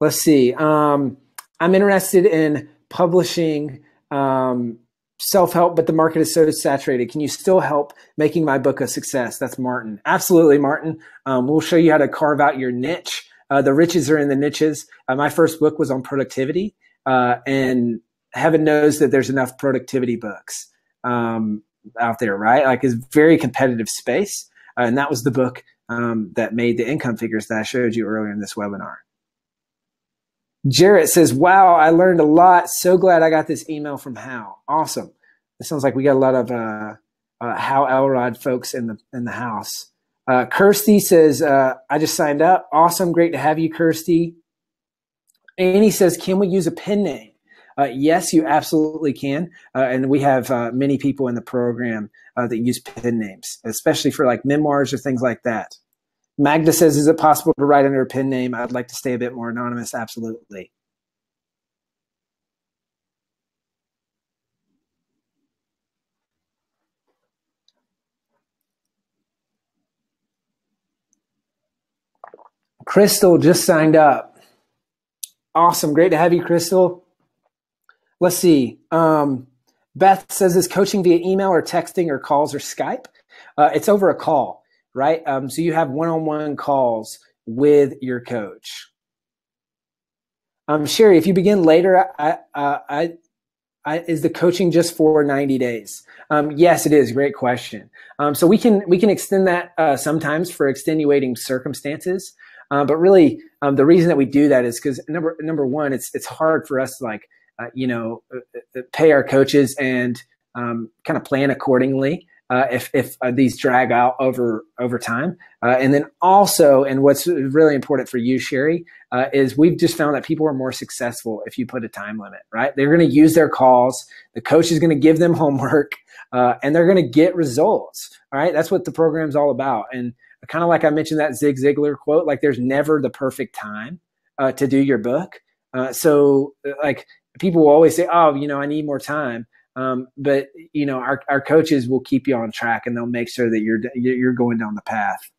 Let's see. I'm interested in publishing self-help, but the market is so saturated. Can you still help making my book a success? That's Martin. Absolutely, Martin. We'll show you how to carve out your niche. The riches are in the niches. My first book was on productivity. And heaven knows that there's enough productivity books out there, right? Like it's very competitive space. And that was the book that made the income figures that I showed you earlier in this webinar. Jarrett says, wow, I learned a lot. So glad I got this email from Hal. Awesome. It sounds like we got a lot of Hal Elrod folks in the house. Kirsty says, I just signed up. Awesome. Great to have you, Kirsty. Annie says, can we use a pen name? Yes, you absolutely can. And we have many people in the program that use pen names, especially for like memoirs or things like that. Magda says, is it possible to write under a pen name? I'd like to stay a bit more anonymous. Absolutely. Crystal just signed up. Awesome. Great to have you, Crystal. Let's see. Beth says, is coaching via email or texting or calls or Skype? It's over a call, right? So you have one-on-one calls with your coach. Sherry, if you begin later, is the coaching just for 90 days? Yes, it is. Great question. So we can extend that sometimes for extenuating circumstances. But really, the reason that we do that is because number one, it's hard for us to like, pay our coaches and kind of plan accordingly if these drag out over time. And then also, and what's really important for you, Sherry, is we've just found that people are more successful if you put a time limit, right? They're going to use their calls. The coach is going to give them homework and they're going to get results. All right. That's what the program's all about. And kind of like I mentioned that Zig Ziglar quote, like there's never the perfect time to do your book. So like people will always say, oh, I need more time. But our coaches will keep you on track and they'll make sure that you're going down the path.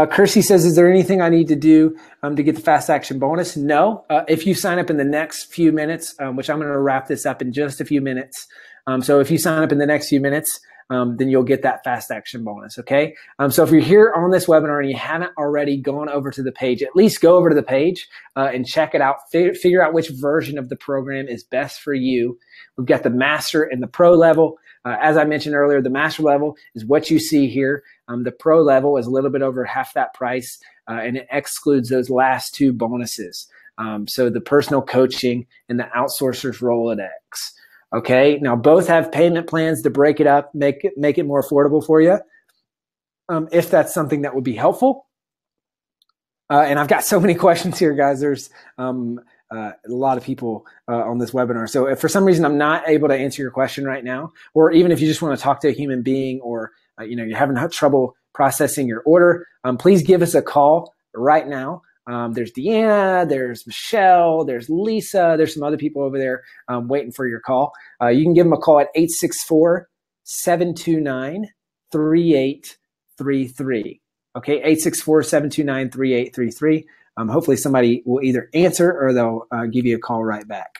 Kirsty says, is there anything I need to do to get the fast action bonus? No. If you sign up in the next few minutes, which I'm going to wrap this up in just a few minutes. So if you sign up in the next few minutes, then you'll get that fast action bonus. Okay. So if you're here on this webinar and you haven't already gone over to the page, at least go over to the page and check it out. Figure out which version of the program is best for you. We've got the master and the pro level. As I mentioned earlier, the master level is what you see here. The pro level is a little bit over half that price, and it excludes those last two bonuses. So the personal coaching and the outsourcer's Rolodex. Okay, now both have payment plans to break it up, make it more affordable for you. If that's something that would be helpful. And I've got so many questions here, guys. There's a lot of people on this webinar. So if for some reason I'm not able to answer your question right now, or even if you just want to talk to a human being, or you're having trouble processing your order, please give us a call right now. There's Deanna, there's Michelle, there's Lisa, there's some other people over there waiting for your call. You can give them a call at 864-729-3833. Okay, 864-729-3833. Hopefully somebody will either answer or they'll give you a call right back.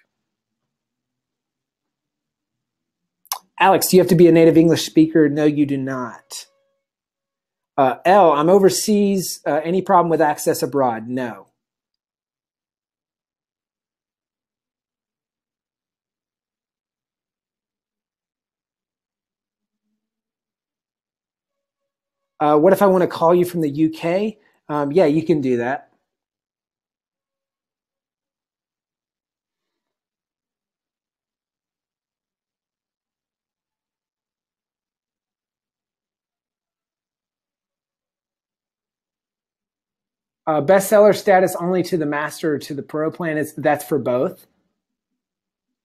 Alex, do you have to be a native English speaker? No, you do not. L, I'm overseas. Any problem with access abroad? No. What if I want to call you from the UK? Yeah, you can do that. Bestseller status only to the master or to the pro plan. That's for both.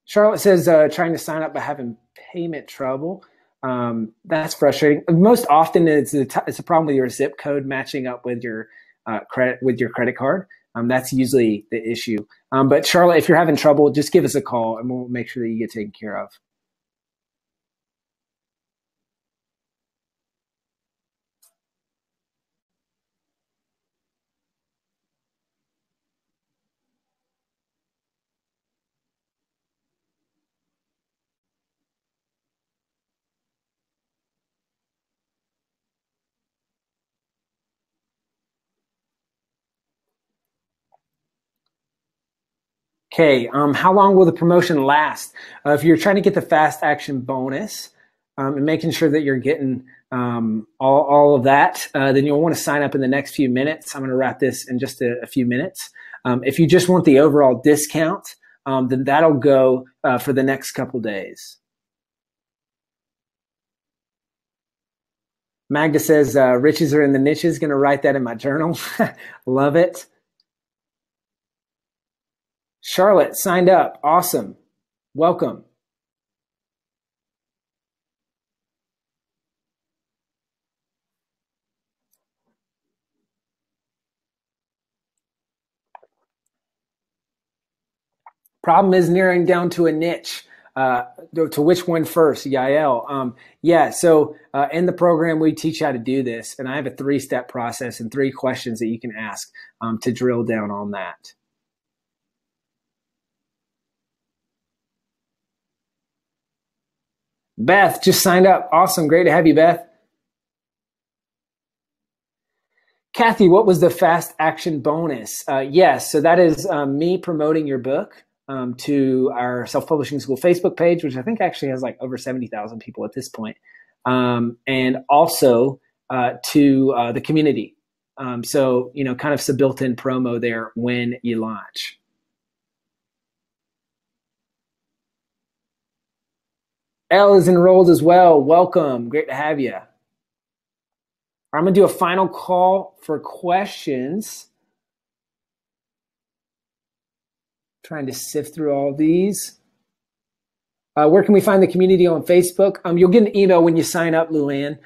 Charlotte says trying to sign up but having payment trouble. That's frustrating. Most often it's a problem with your zip code matching up with your credit card. That's usually the issue. But Charlotte, if you're having trouble, just give us a call and we'll make sure that you get taken care of. Okay, how long will the promotion last? If you're trying to get the fast action bonus and making sure that you're getting all of that, then you'll want to sign up in the next few minutes. I'm going to wrap this in just a few minutes. If you just want the overall discount, then that'll go for the next couple days. Magda says, riches are in the niches. Going to write that in my journal. Love it. Charlotte signed up. Awesome. Welcome. Problem is narrowing down to a niche. To which one first, Yael? Yeah, so in the program, we teach how to do this. And I have a 3-step process and 3 questions that you can ask to drill down on that. Beth just signed up. Awesome. Great to have you, Beth. Kathy, what was the fast action bonus? Yes, so that is me promoting your book to our self-publishing school Facebook page, which I think actually has like over 70,000 people at this point, and also to the community. So, you know, kind of some built-in promo there when you launch. Elle is enrolled as well. Welcome. Great to have you. I'm going to do a final call for questions. Trying to sift through all these. Where can we find the community on Facebook? You'll get an email when you sign up, Luann.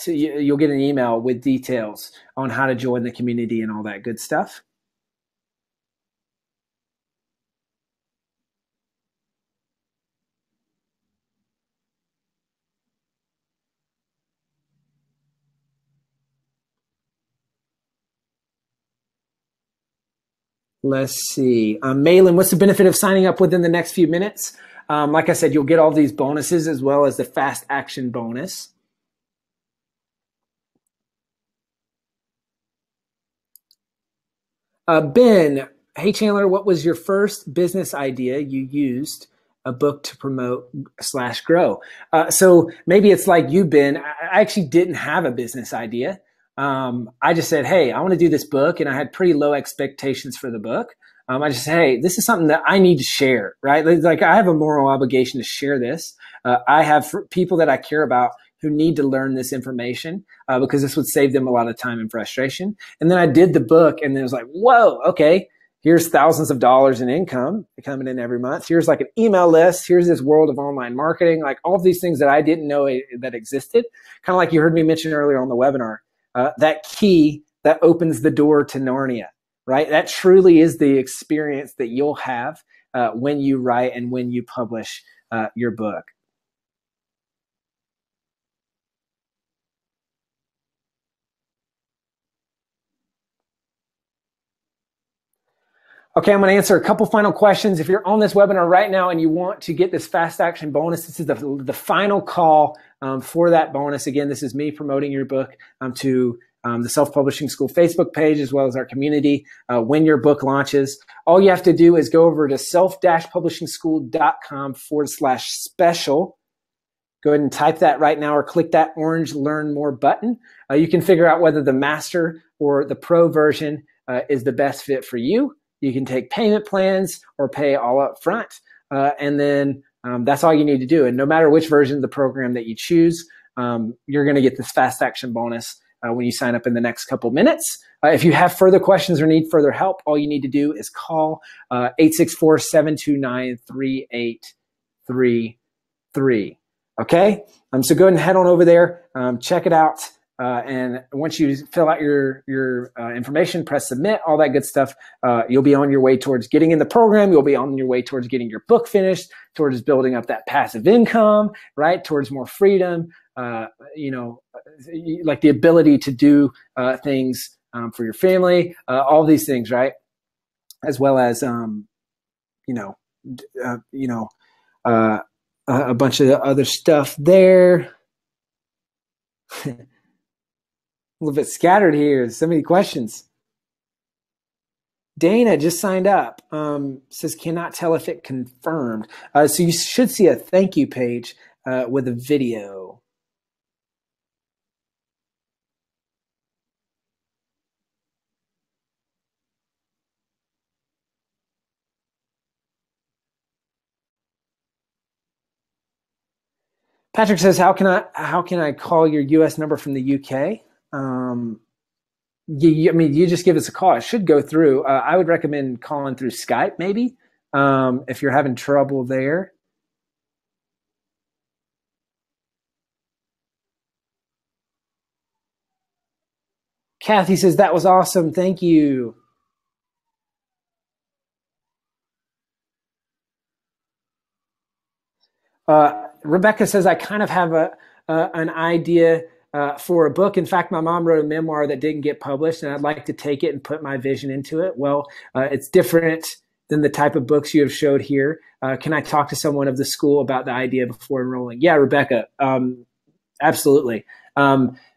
You'll get an email with details on how to join the community and all that good stuff. Let's see. Malin, what's the benefit of signing up within the next few minutes? Like I said, you'll get all these bonuses as well as the fast action bonus. Ben, hey Chandler, what was your first business idea you used a book to promote / grow? So maybe it's like you, Ben. I actually didn't have a business idea. I just said, hey, I want to do this book. And I had pretty low expectations for the book. I just said, hey, this is something that I need to share, right? Like I have a moral obligation to share this. I have people that I care about who need to learn this information because this would save them a lot of time and frustration. And then I did the book and then it was like, whoa, okay, here's thousands of dollars in income coming in every month. Here's like an email list. Here's this world of online marketing, like all of these things that I didn't know that existed. Kind of like you heard me mention earlier on the webinar. That key that opens the door to Narnia, right? That truly is the experience that you'll have when you write and when you publish your book. Okay, I'm going to answer a couple final questions. If you're on this webinar right now and you want to get this fast action bonus, this is the final call for that bonus. Again, this is me promoting your book to the Self-Publishing School Facebook page, as well as our community when your book launches. All you have to do is go over to self-publishingschool.com/special. Go ahead and type that right now or click that orange Learn More button. You can figure out whether the master or the pro version is the best fit for you. You can take payment plans or pay all up front. And then that's all you need to do. And no matter which version of the program that you choose, you're going to get this fast action bonus when you sign up in the next couple minutes. If you have further questions or need further help, all you need to do is call 864-729-3833. Okay? So go ahead and head on over there, check it out. And once you fill out your information, press submit, all that good stuff, you'll be on your way towards getting in the program. You'll be on your way towards getting your book finished, towards building up that passive income, right? Towards more freedom, like the ability to do things for your family, all these things, right? As well as, a bunch of other stuff there. A little bit scattered here. So many questions. Dana just signed up. Says cannot tell if it confirmed. So you should see a thank you page with a video. Patrick says, how can I call your US number from the UK? I mean, you just give us a call. It should go through. I would recommend calling through Skype, maybe, if you're having trouble there. Kathy says, that was awesome. Thank you. Rebecca says, I kind of have an idea for a book. In fact, my mom wrote a memoir that didn't get published, and I'd like to take it and put my vision into it. Well, it's different than the type of books you have showed here. Can I talk to someone of the school about the idea before enrolling? Yeah, Rebecca, absolutely.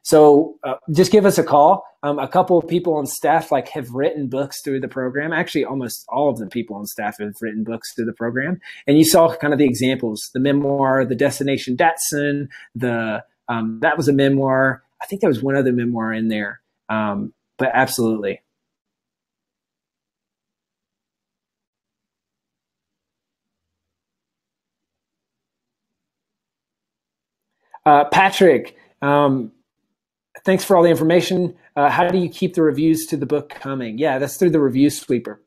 So just give us a call. A couple of people on staff have written books through the program. Actually, almost all of the people on staff have written books through the program. And you saw kind of the examples, the memoir, the Destination Datsun, that was a memoir. I think there was one other memoir in there. But absolutely. Patrick, thanks for all the information. How do you keep the reviews to the book coming? Yeah, that's through the review sweeper,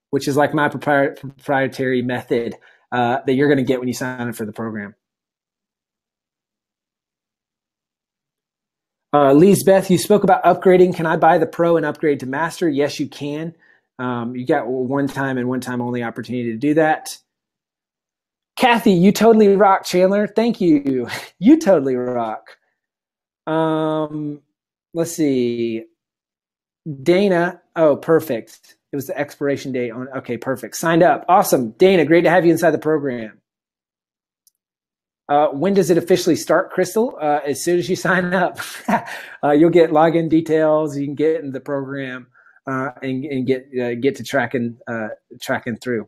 which is like my proprietary method that you're going to get when you sign up for the program. Lisbeth, you spoke about upgrading. Can I buy the pro and upgrade to master? Yes, you can. You got one time and one time only opportunity to do that. Kathy, you totally rock, Chandler. Thank you. You totally rock. Let's see. Dana. Oh, perfect. It was the expiration date on. Okay, perfect. Signed up. Awesome. Dana, great to have you inside the program. When does it officially start, Crystal? As soon as you sign up, you'll get login details. You can get in the program and get to tracking through.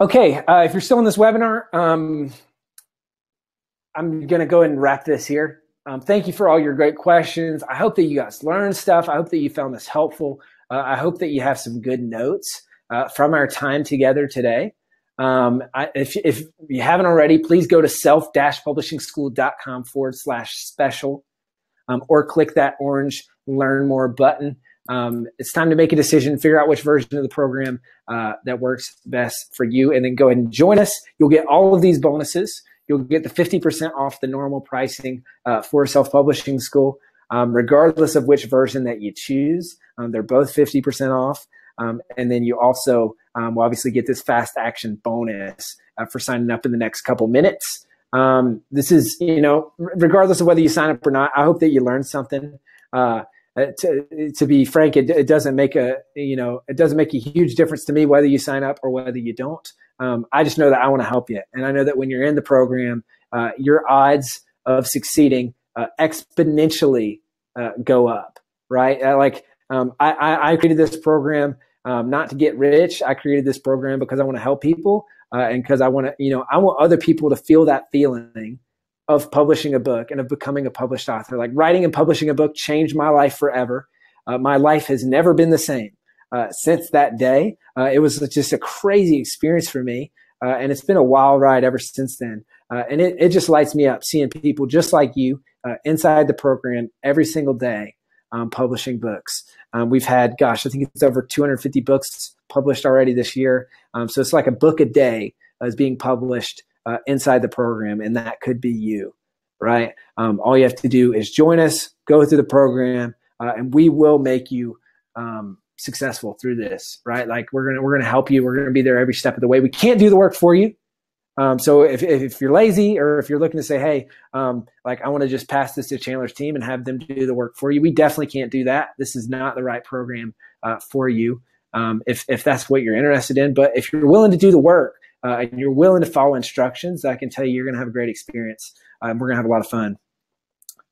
Okay, if you're still in this webinar, I'm going to go ahead and wrap this here. Thank you for all your great questions. I hope that you guys learned stuff. I hope that you found this helpful. I hope that you have some good notes from our time together today. If you haven't already, please go to self-publishingschool.com/special or click that orange Learn More button. It's time to make a decision, figure out which version of the program that works best for you, and then go ahead and join us. You'll get all of these bonuses. You'll get the 50% off the normal pricing for Self-Publishing School, regardless of which version that you choose. They're both 50% off. And then you also will obviously get this fast action bonus for signing up in the next couple minutes. This is, regardless of whether you sign up or not, I hope that you learned something. To be frank, it doesn't make a huge difference to me whether you sign up or whether you don't. I just know that I want to help you. And I know that when you're in the program, your odds of succeeding exponentially go up, right? I created this program not to get rich. I created this program because I want to help people and because I want to, I want other people to feel that feeling of publishing a book and of becoming a published author. Like writing and publishing a book changed my life forever. My life has never been the same since that day. It was just a crazy experience for me. And it's been a wild ride ever since then. And it just lights me up seeing people just like you inside the program every single day publishing books. We've had, I think it's over 250 books published already this year. So it's like a book a day is being published inside the program, and that could be you, right? All you have to do is join us, go through the program, and we will make you successful through this, right? Like we're gonna help you. We're gonna be there every step of the way. We can't do the work for you. So if you're lazy or if you're looking to say, hey, I want to just pass this to Chandler's team and have them do the work for you, we definitely can't do that. This is not the right program for you if that's what you're interested in. But if you're willing to do the work, and you're willing to follow instructions, I can tell you you're going to have a great experience. We're going to have a lot of fun.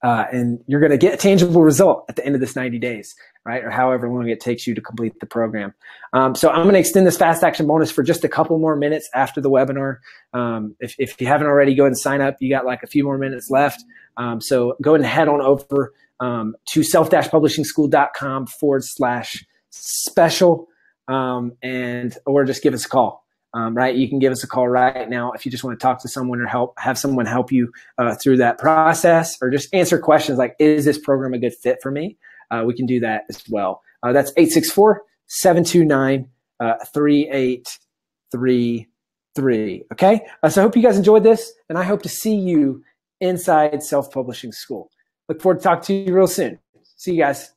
And you're going to get a tangible result at the end of this 90 days, right? Or however long it takes you to complete the program. So I'm going to extend this fast action bonus for just a couple more minutes after the webinar. If you haven't already, go ahead and sign up. You got like a few more minutes left. So go ahead and head on over to self-publishingschool.com/special or just give us a call. Right? You can give us a call right now if you just want to talk to someone or have someone help you through that process, or just answer questions like, is this program a good fit for me? We can do that as well. That's 864-729-3833. Okay? So I hope you guys enjoyed this, and I hope to see you inside Self-Publishing School. Look forward to talking to you real soon. See you guys.